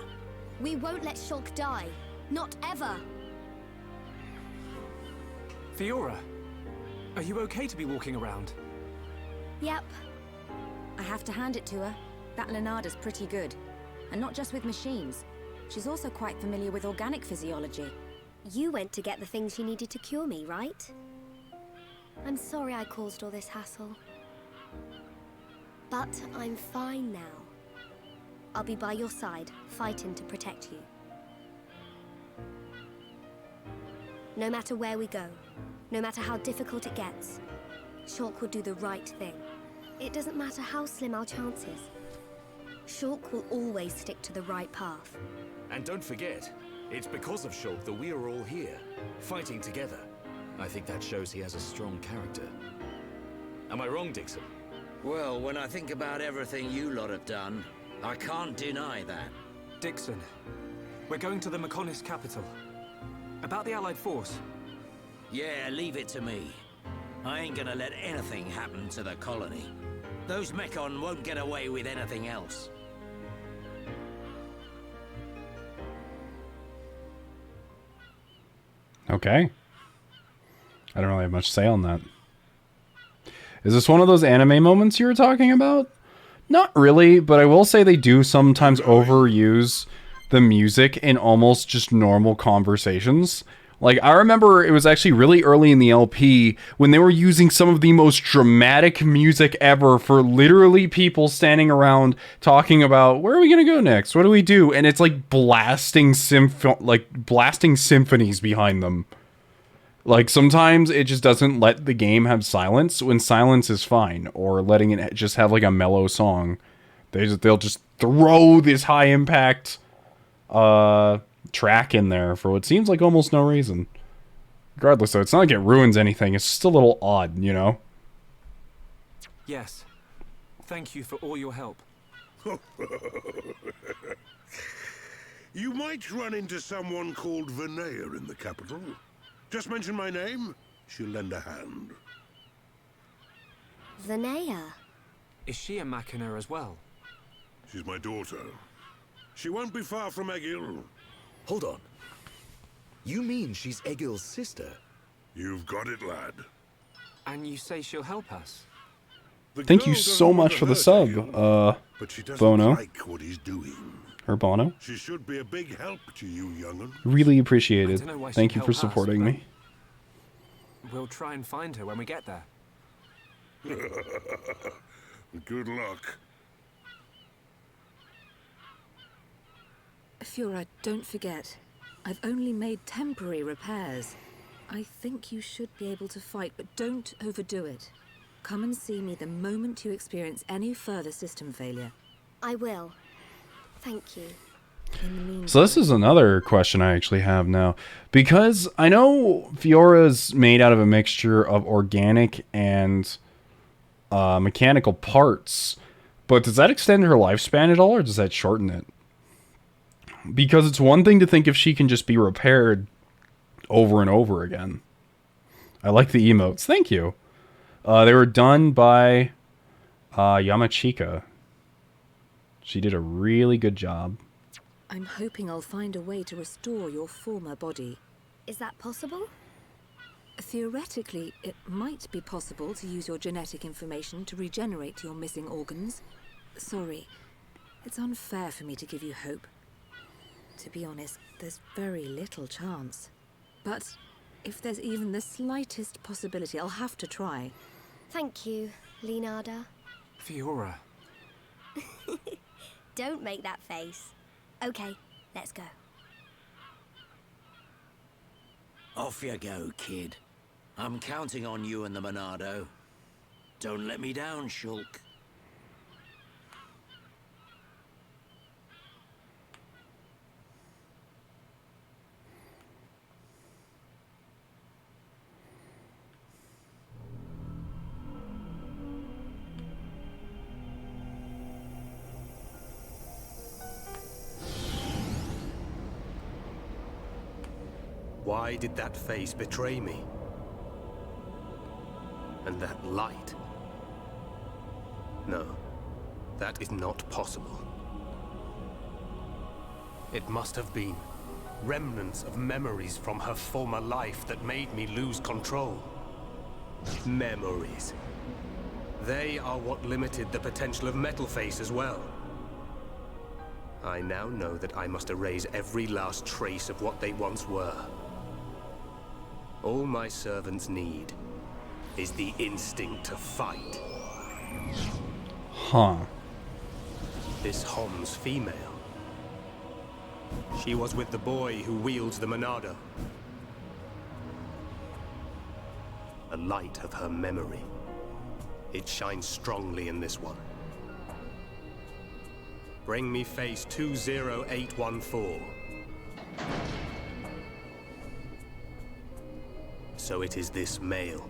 We won't let Shulk die. Not ever. Fiora, are you okay to be walking around? Yep. I have to hand it to her. That Lenada's pretty good. And not just with machines. She's also quite familiar with organic physiology. You went to get the things she needed to cure me, right? I'm sorry I caused all this hassle. But I'm fine now. I'll be by your side, fighting to protect you. No matter where we go, no matter how difficult it gets, Shulk will do the right thing. It doesn't matter how slim our chances. Shulk will always stick to the right path. And don't forget, it's because of Shulk that we are all here, fighting together. I think that shows he has a strong character. Am I wrong, Dixon? Well, when I think about everything you lot have done, I can't deny that. Dixon, we're going to the Mechonis capital. About the Allied force. Yeah, leave it to me. I ain't gonna let anything happen to the colony. Those Mechon won't get away with anything else. Okay. I don't really have much to say on that. Is this one of those anime moments you were talking about? Not really, but I will say they do sometimes overuse the music in almost just normal conversations. Like, I remember it was actually really early in the LP when they were using some of the most dramatic music ever for literally people standing around talking about, where are we going to go next? What do we do? And it's like blasting symphonies behind them. Like, sometimes it just doesn't let the game have silence when silence is fine, or letting it just have like a mellow song. They'll just throw this high impact track in there for what seems like almost no reason. Regardless, though, it's not like it ruins anything. It's just a little odd, you know? Yes. Thank you for all your help. You might run into someone called Vinaya in the capital. Just mention my name, she'll lend a hand. Vinaya? Is she a Machina as well? She's my daughter. She won't be far from Egil. Hold on. You mean she's Egil's sister? You've got it, lad. And you say she'll help us? Thank you so much for the sub, but she doesn't Bono. like what he's doing. Or Bono. She should be a big help to you, young'un. Really appreciate it. I don't know why Thank she'd you for help us, supporting but me. We'll try and find her when we get there. Good luck. Fiora, don't forget. I've only made temporary repairs. I think you should be able to fight, but don't overdo it. Come and see me the moment you experience any further system failure. I will. Thank you. In the meantime, So this is another question I actually have now. Because I know Fiora's made out of a mixture of organic and mechanical parts. But does that extend her lifespan at all, or does that shorten it? Because it's one thing to think if she can just be repaired over and over again. I like the emotes. Thank you. They were done by Yamachika. She did a really good job. I'm hoping I'll find a way to restore your former body. Is that possible? Theoretically, it might be possible to use your genetic information to regenerate your missing organs. Sorry, it's unfair for me to give you hope. To be honest, there's very little chance. But if there's even the slightest possibility, I'll have to try. Thank you, Leonarda. Fiora. Don't make that face. Okay, let's go. Off you go, kid. I'm counting on you and the Monado. Don't let me down, Shulk. Why did that face betray me? And that light? No, that is not possible. It must have been remnants of memories from her former life that made me lose control. Memories. They are what limited the potential of Metalface as well. I now know that I must erase every last trace of what they once were. All my servants need is the instinct to fight. Huh. This Hom's female. She was with the boy who wields the Monado. A light of her memory. It shines strongly in this one. Bring me face 20814. So it is this male.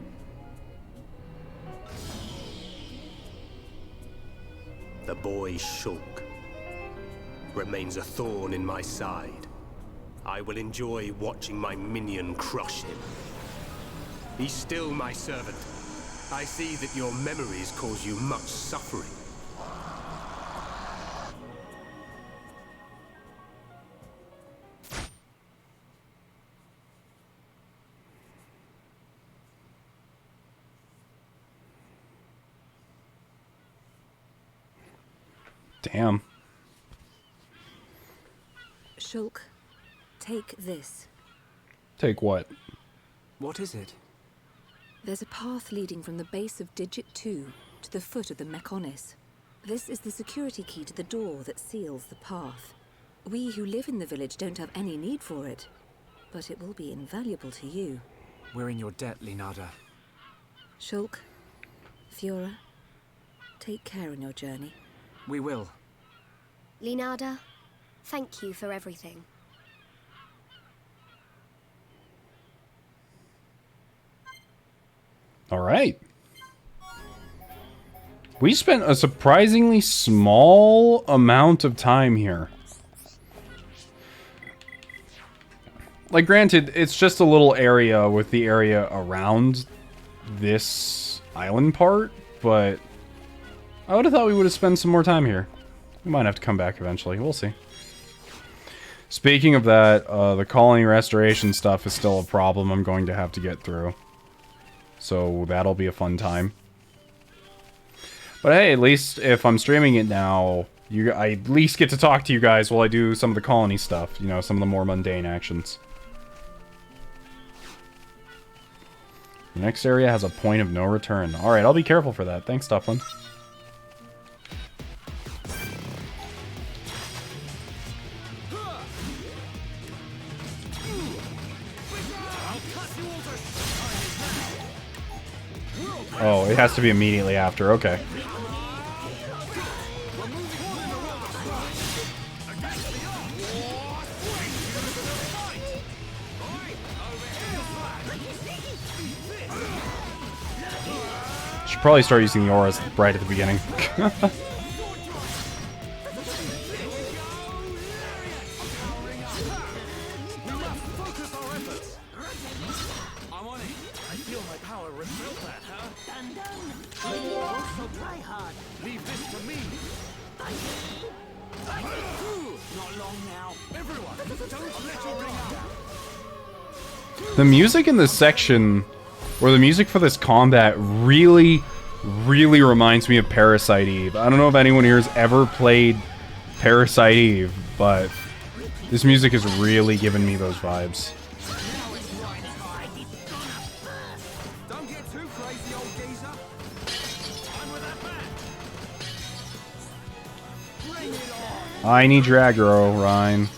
The boy Shulk remains a thorn in my side. I will enjoy watching my minion crush him. He's still my servant. I see that your memories cause you much suffering. Damn. Shulk, take this. Take what? What is it? There's a path leading from the base of Digit 2 to the foot of the Mechonis. This is the security key to the door that seals the path. We who live in the village don't have any need for it, but it will be invaluable to you. We're in your debt, Linada. Shulk, Fiora, take care on your journey. We will. Linada, thank you for everything. All right. We spent a surprisingly small amount of time here. Like, granted, it's just a little area with the area around this island part, but I would have thought we would have spent some more time here. We might have to come back eventually. We'll see. Speaking of that, the colony restoration stuff is still a problem I'm going to have to get through. So that'll be a fun time. But hey, at least if I'm streaming it now, I at least get to talk to you guys while I do some of the colony stuff. You know, some of the more mundane actions. The next area has a point of no return. Alright, I'll be careful for that. Thanks, Dufflin. Oh, it has to be immediately after. Okay. Should probably start using the auras right at the beginning. The music in this section, or the music for this combat, really reminds me of Parasite Eve. I don't know if anyone here has ever played Parasite Eve, but this music has really given me those vibes. I need your aggro, Ryan.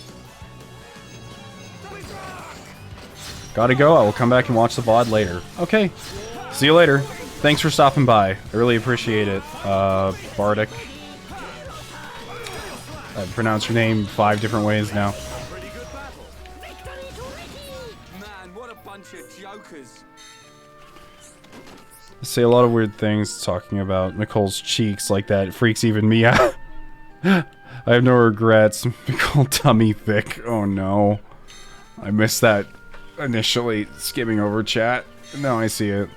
Gotta go. I will come back and watch the VOD later. Okay. See you later. Thanks for stopping by. I really appreciate it. Bardic. I've pronounced your name 5 different ways now. Man, what a bunch of jokers. I say a lot of weird things talking about Nicole's cheeks like that. It freaks even me out. I have no regrets. Nicole tummy thick. Oh no. I missed that initially skimming over chat. Now I see it.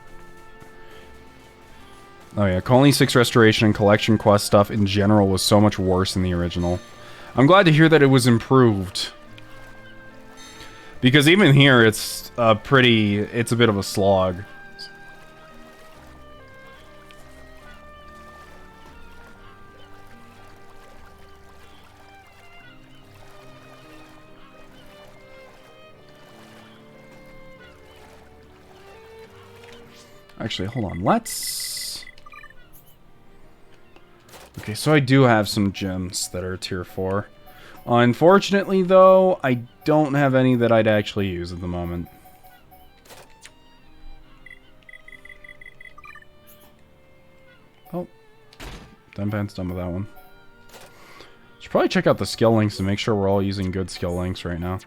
Oh yeah, Colony 6 Restoration and Collection Quest stuff in general was so much worse than the original. I'm glad to hear that it was improved. Because even here, it's a bit of a slog. Actually, hold on. Let's... Okay, so I do have some gems that are tier 4. Unfortunately, though, I don't have any that I'd actually use at the moment. Oh. Dunpan's done with that one. Should probably check out the skill links to make sure we're all using good skill links right now.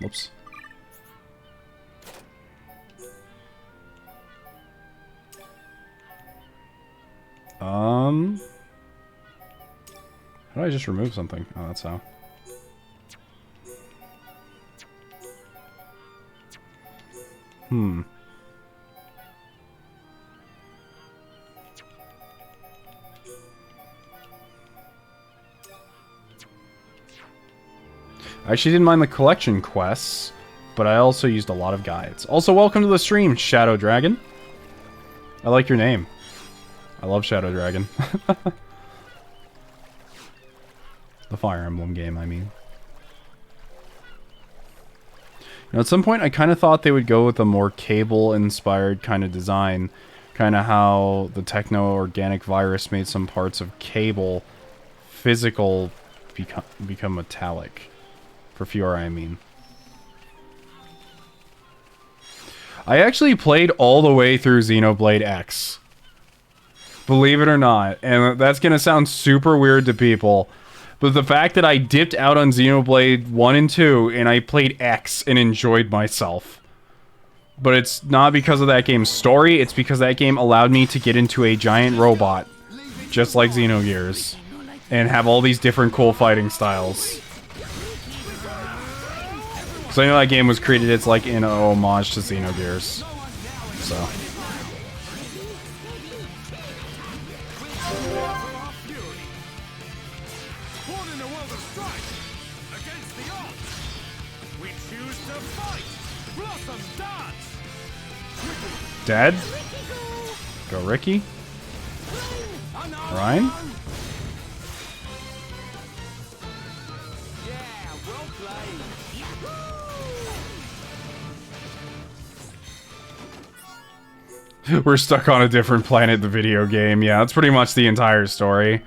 Whoops. How do I just remove something? Oh, that's how. I actually didn't mind the collection quests, but I also used a lot of guides. Also, welcome to the stream, Shadow Dragon. I like your name. I love Shadow Dragon. The Fire Emblem game, I mean. You know, at some point, I kind of thought they would go with a more Cable-inspired kind of design. Kind of how the techno-organic virus made some parts of Cable physical become metallic. For Fiora, I mean. I actually played all the way through Xenoblade X. Believe it or not. And that's going to sound super weird to people. But the fact that I dipped out on Xenoblade 1 and 2 and I played X and enjoyed myself. But it's not because of that game's story. It's because that game allowed me to get into a giant robot. Just like Xenogears. And have all these different cool fighting styles. So I know that game was created, it's like in homage to Xenogears. So. Dead? Go Ricky? Ryan? We're stuck on a different planet, the video game. Yeah, that's pretty much the entire story.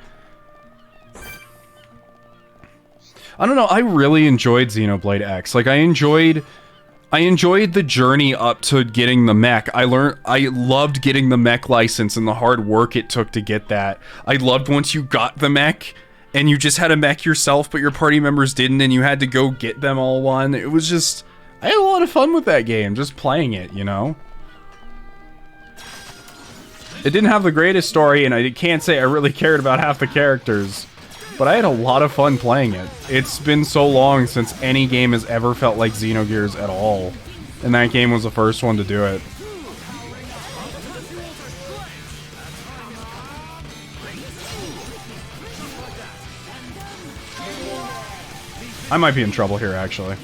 I don't know, I really enjoyed Xenoblade X. Like, I enjoyed the journey up to getting the mech. I loved getting the mech license and the hard work it took to get that. I loved once you got the mech and you just had a mech yourself, but your party members didn't, and you had to go get them all one. It was just, I had a lot of fun with that game, just playing it, you know? It didn't have the greatest story, and I can't say I really cared about half the characters, but I had a lot of fun playing it. It's been so long since any game has ever felt like Xenogears at all, and that game was the first one to do it. I might be in trouble here, actually.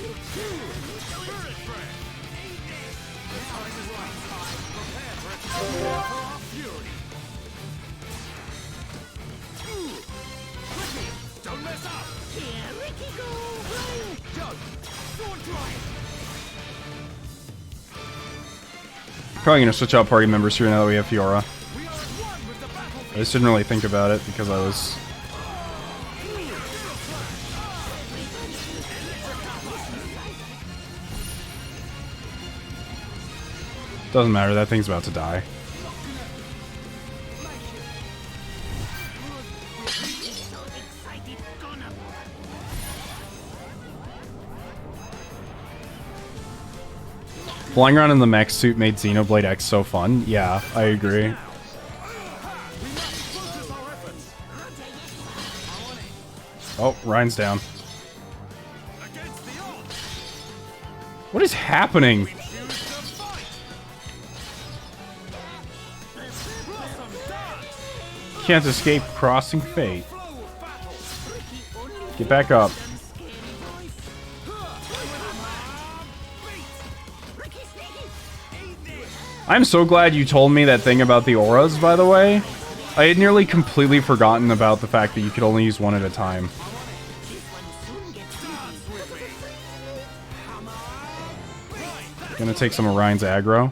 Probably gonna switch out party members here now that we have Fiora. I just didn't really think about it because I was... Doesn't matter, that thing's about to die. Flying around in the mech suit made Xenoblade X so fun. Yeah, I agree. Oh, Ryan's down. What is happening? Can't escape crossing fate. Get back up. I'm so glad you told me that thing about the auras, by the way. I had nearly completely forgotten about the fact that you could only use one at a time. Gonna take some of Ryan's aggro.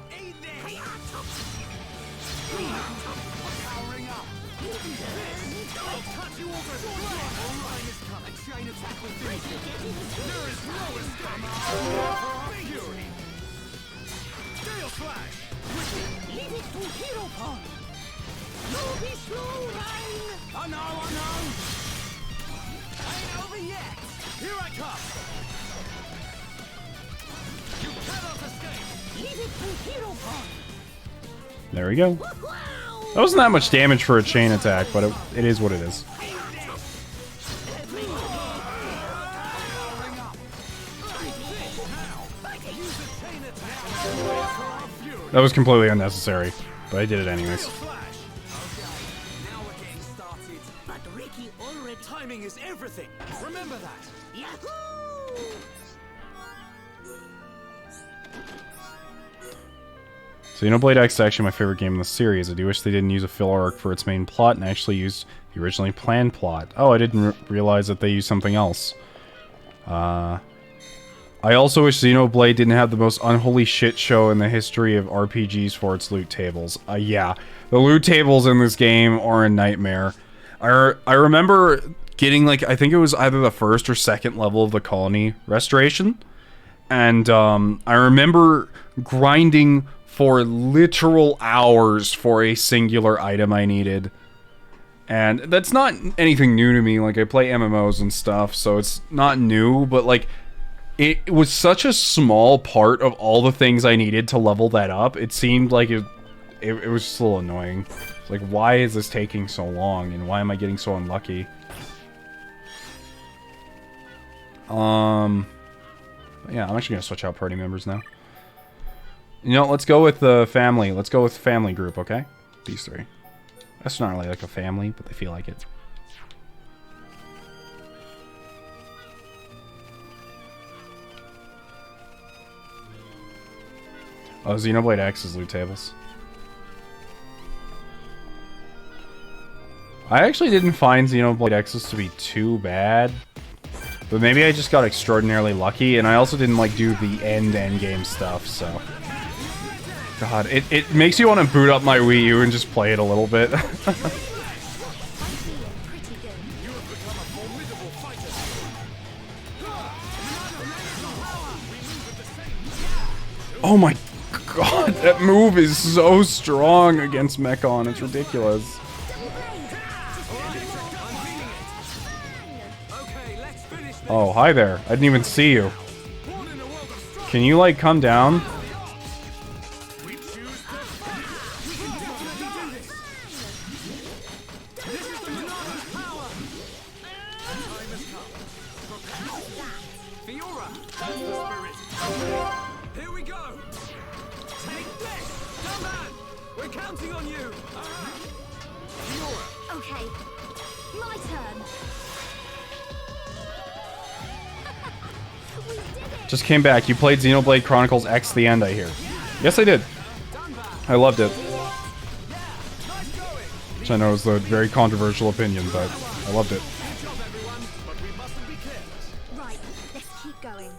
it to Hero Pond. No be slow, Rhine. I know. I ain't over yet. Here I come. You cannot escape. Leave it to Hero Pond. There we go. That wasn't that much damage for a chain attack, but it is what it is. That was completely unnecessary, but I did it anyways. But Ricky already... Timing is everything. Remember that. Yahoo! Xenoblade X is actually my favorite game in the series. I do wish they didn't use a filler arc for its main plot and actually used the originally planned plot. Oh, I didn't realize that they used something else. I also wish Xenoblade didn't have the most unholy shit show in the history of RPGs for its loot tables. Yeah, the loot tables in this game are a nightmare. I remember getting, like, I think it was either the first or second level of the colony restoration. And I remember grinding for literal hours for a singular item I needed. And that's not anything new to me. Like, I play MMOs and stuff, so it's not new, but, like, it was such a small part of all the things I needed to level that up. It seemed like it was just a little annoying. It's like, why is this taking so long, and why am I getting so unlucky? Yeah, I'm actually gonna switch out party members now. You know, let's go with the family. Let's go with family group, okay? These three. That's not really like a family, but they feel like it. Oh, Xenoblade X's loot tables. I actually didn't find Xenoblade X's to be too bad. But maybe I just got extraordinarily lucky, and I also didn't, like, do the end game stuff, so... God, it makes you want to boot up my Wii U and just play it a little bit. Oh my God, that move is so strong against Mechon, it's ridiculous. Oh, hi there. I didn't even see you. Can you, like, come down? Here we go. Take this. Come on. We're counting on you. Okay, my turn. Just came back. You played Xenoblade Chronicles X the end, I hear. Yes, I did. I loved it. Which I know is a very controversial opinion, but I loved it. Right, let's keep going.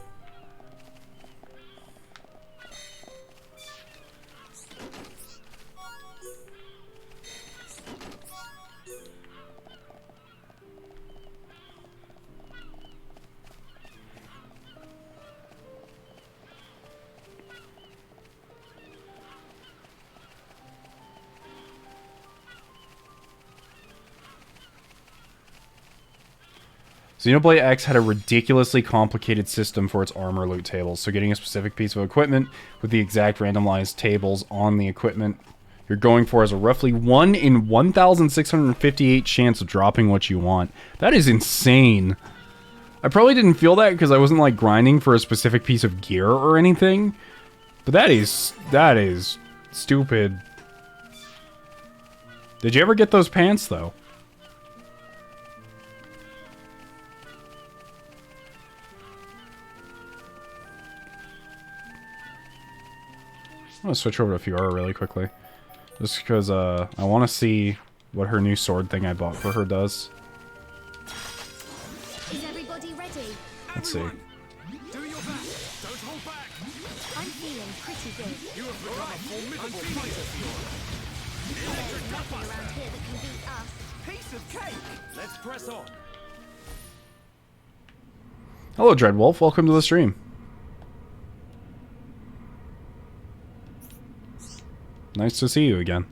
Xenoblade X had a ridiculously complicated system for its armor loot tables, so getting a specific piece of equipment with the exact randomized tables on the equipment you're going for has a roughly 1 in 1,658 chance of dropping what you want. That is insane. I probably didn't feel that because I wasn't, like, grinding for a specific piece of gear or anything, but that is stupid. Did you ever get those pants, though? I'm gonna switch over to Fiora really quickly. Just because, I want to see what her new sword thing I bought for her does. Is everybody ready? Let's see. Do your best. Don't hold back. I'm feeling pretty good. You have become a formidable fighter, Fiora. There's nothing around here that can beat us. Piece of cake. Let's press on. Hello, Dreadwolf. Welcome to the stream. Nice to see you again.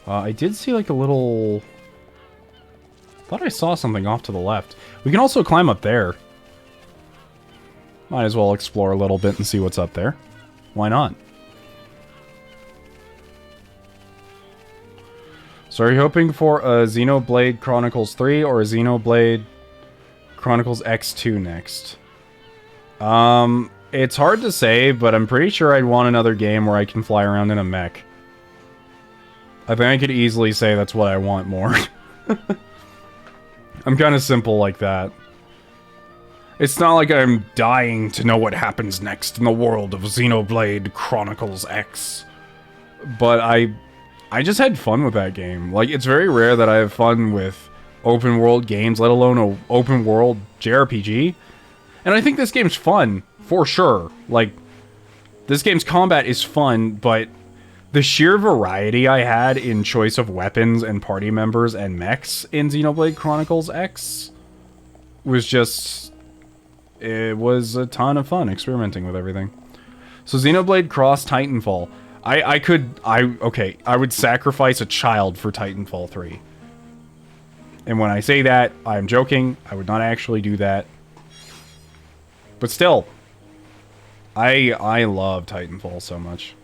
I did see like a little... Thought I saw something off to the left. We can also climb up there. Might as well explore a little bit and see what's up there. Why not? So are you hoping for a Xenoblade Chronicles 3 or a Xenoblade Chronicles X2 next? It's hard to say, but I'm pretty sure I'd want another game where I can fly around in a mech. I think I could easily say that's what I want more. I'm kind of simple like that. It's not like I'm dying to know what happens next in the world of Xenoblade Chronicles X. But I just had fun with that game. Like, it's very rare that I have fun with open world games, let alone an open world JRPG. And I think this game's fun, for sure. Like, this game's combat is fun, but the sheer variety I had in choice of weapons and party members and mechs in Xenoblade Chronicles X was just... It was a ton of fun experimenting with everything. So Xenoblade Cross Titanfall. I would sacrifice a child for Titanfall 3. And when I say that, I'm joking. I would not actually do that. But still, I love Titanfall so much.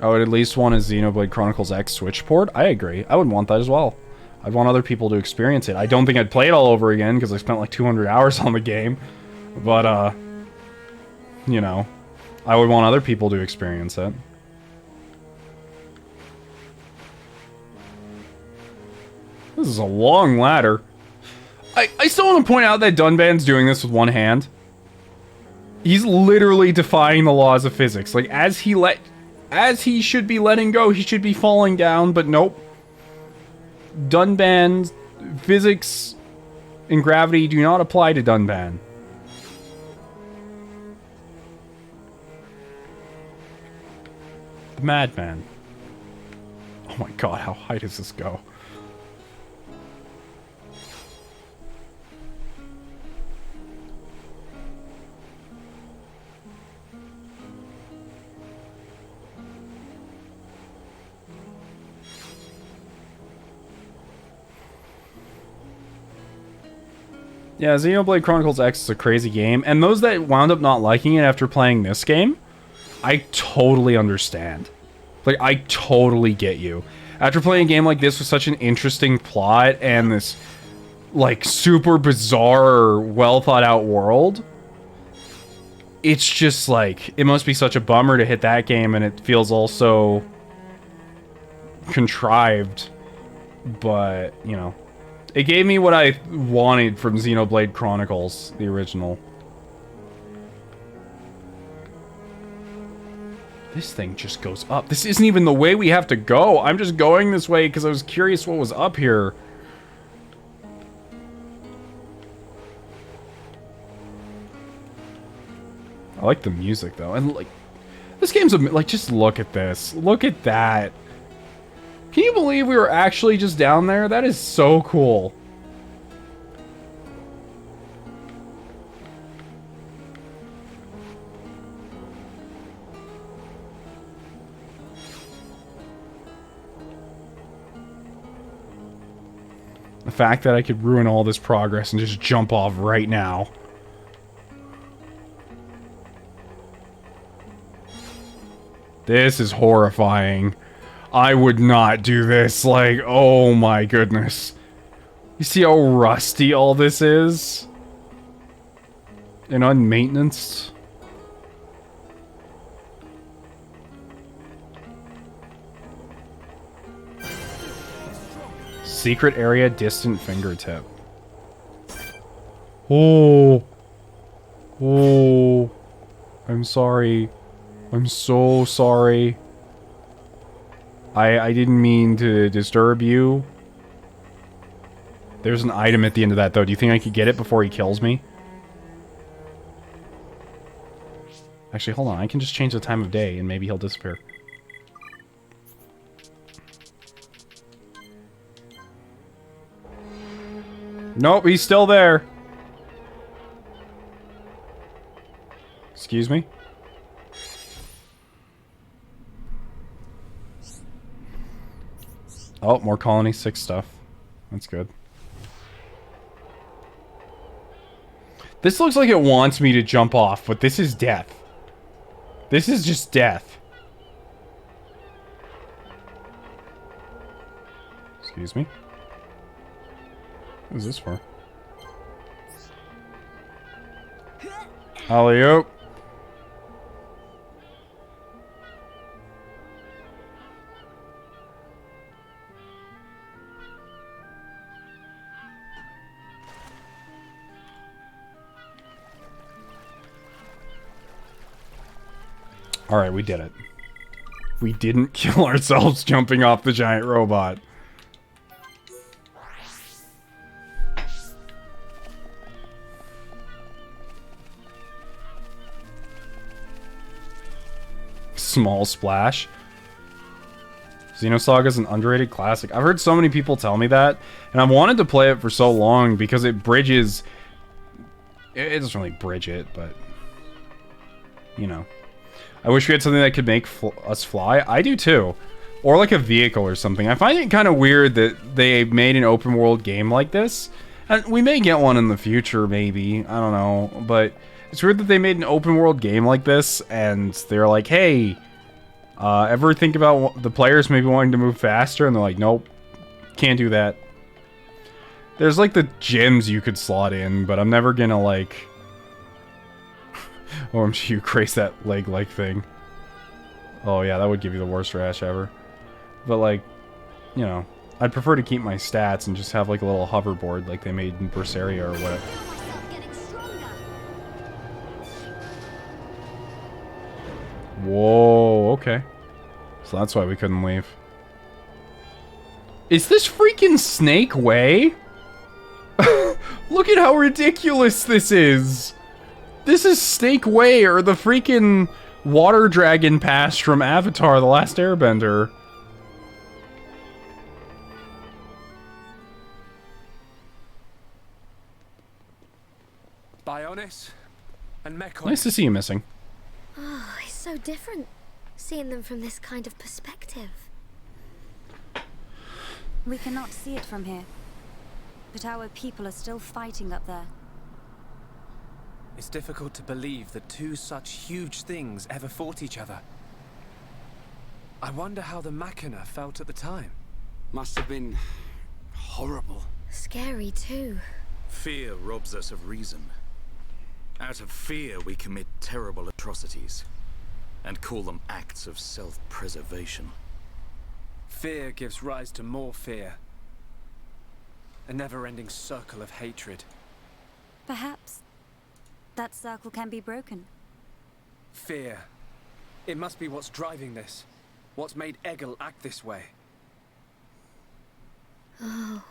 I would at least want a Xenoblade Chronicles X Switch port. I agree. I would want that as well. I'd want other people to experience it. I don't think I'd play it all over again, because I spent like 200 hours on the game. But, you know, I would want other people to experience it. This is a long ladder. I still want to point out that Dunban's doing this with one hand. He's literally defying the laws of physics. Like, as he should be letting go, he should be falling down, but nope. Dunban's physics and gravity do not apply to Dunban. The madman. Oh my god, how high does this go? Yeah, Xenoblade Chronicles X is a crazy game, and those that wound up not liking it after playing this game, I totally understand. Like, I totally get you. After playing a game like this with such an interesting plot and this, like, super bizarre, well-thought-out world, it's just, like, it must be such a bummer to hit that game, and it feels also contrived, but, you know. It gave me what I wanted from Xenoblade Chronicles, the original. This thing just goes up. This isn't even the way we have to go. I'm just going this way because I was curious what was up here. I like the music, though. And, like, this game's... Like, just look at this. Look at that. Can you believe we were actually just down there? That is so cool. The fact that I could ruin all this progress and just jump off right now. This is horrifying. I would not do this. Like, oh my goodness. You see how rusty all this is? And unmaintenanced? Secret area, distant fingertip. Oh. Oh, I'm sorry. I'm so sorry. I didn't mean to disturb you. There's an item at the end of that, though. Do you think I could get it before he kills me? Actually, hold on. I can just change the time of day, and maybe he'll disappear. Nope, he's still there. Excuse me? Oh, more Colony 6 stuff. That's good. This looks like it wants me to jump off, but this is death. This is just death. Excuse me? What is this for? Alley-oop. Alright, we did it. We didn't kill ourselves jumping off the giant robot. Small splash. Xenosaga is an underrated classic. I've heard so many people tell me that, and I've wanted to play it for so long because it bridges... It doesn't really bridge it, but... You know. I wish we had something that could make us fly. I do too. Or like a vehicle or something. I find it kind of weird that they made an open world game like this. And we may get one in the future, maybe. I don't know. But it's weird that they made an open world game like this and they're like, hey, ever think about the players maybe wanting to move faster? And they're like, nope, can't do that. There's like the gyms you could slot in, but I'm never gonna like... OMG, you craze that leg-like thing. Oh yeah, that would give you the worst rash ever. But like, you know, I'd prefer to keep my stats and just have like a little hoverboard like they made in Berseria or what. Whoa, okay. So that's why we couldn't leave. Is this freaking Snake Way? Look at how ridiculous this is! This is Snake Way, or the freaking water dragon pass from Avatar: The Last Airbender. Bionis and Mekon. Nice to see you missing. Oh, it's so different, seeing them from this kind of perspective. We cannot see it from here, but our people are still fighting up there. It's difficult to believe that two such huge things ever fought each other. I wonder how the Machina felt at the time. Must have been horrible. Scary too. Fear robs us of reason. Out of fear we commit terrible atrocities and call them acts of self-preservation. Fear gives rise to more fear. A never-ending circle of hatred. Perhaps that circle can be broken. Fear. It must be what's driving this. What's made Egil act this way. Oh.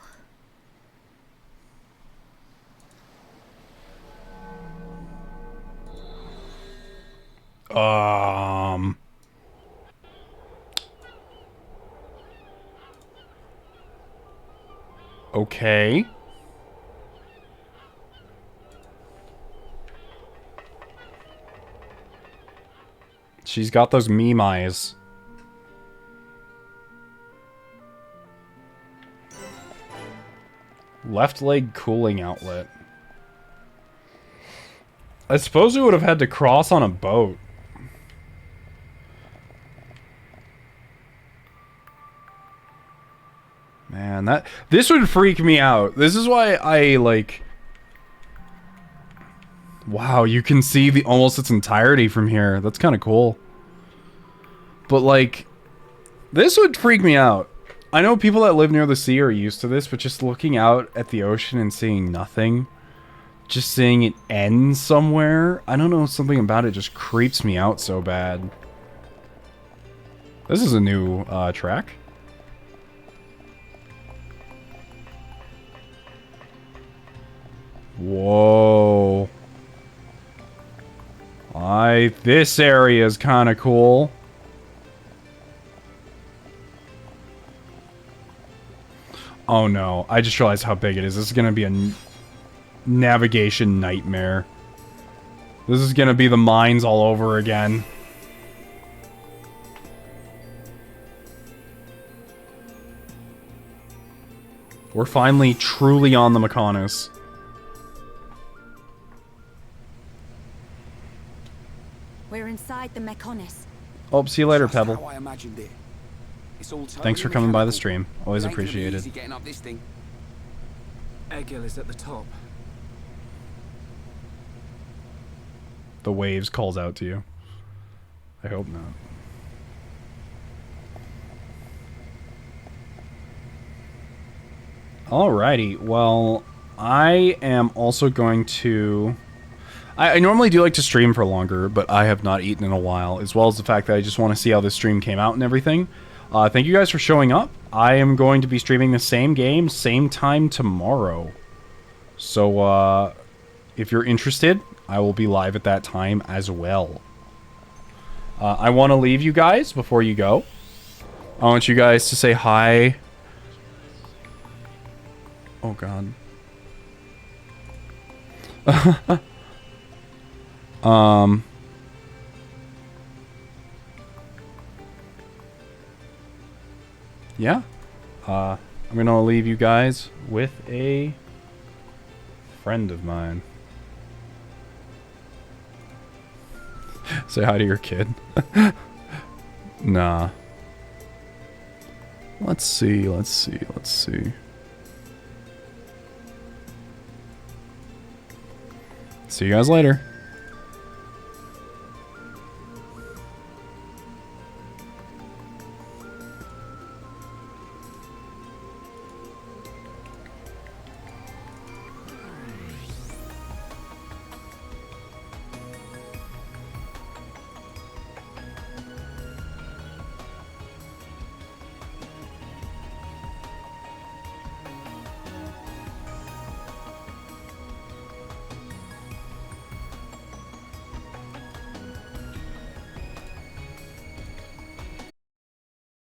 Okay. She's got those meme eyes. Left leg cooling outlet. I suppose we would have had to cross on a boat. Man, this would freak me out. This is why I like... Wow, you can see almost its entirety from here. That's kind of cool. But like, this would freak me out. I know people that live near the sea are used to this, but just looking out at the ocean and seeing nothing, just seeing it end somewhere. I don't know, something about it just creeps me out so bad. This is a new track. Whoa. This area is kind of cool. Oh no, I just realized how big it is. This is going to be a navigation nightmare. This is going to be the mines all over again. We're finally truly on the Mechonis. We're inside the Mechonis. Oh, see you later, Just Pebble. how I imagined it. It's all Thanks for totally coming by the mechanical. stream. Always It ain't gonna be appreciated. easy getting up this thing. Egil is at the top. The waves calls out to you. I hope not. Alrighty, well, I am also going to... I normally do like to stream for longer, but I have not eaten in a while, as well as the fact that I just want to see how this stream came out and everything. Thank you guys for showing up. I am going to be streaming the same game, same time tomorrow. So, if you're interested, I will be live at that time as well. I want to leave you guys before you go. I want you guys to say hi. Oh, God. Yeah. I'm gonna leave you guys with a friend of mine. Say hi to your kid. Nah. Let's see. See you guys later.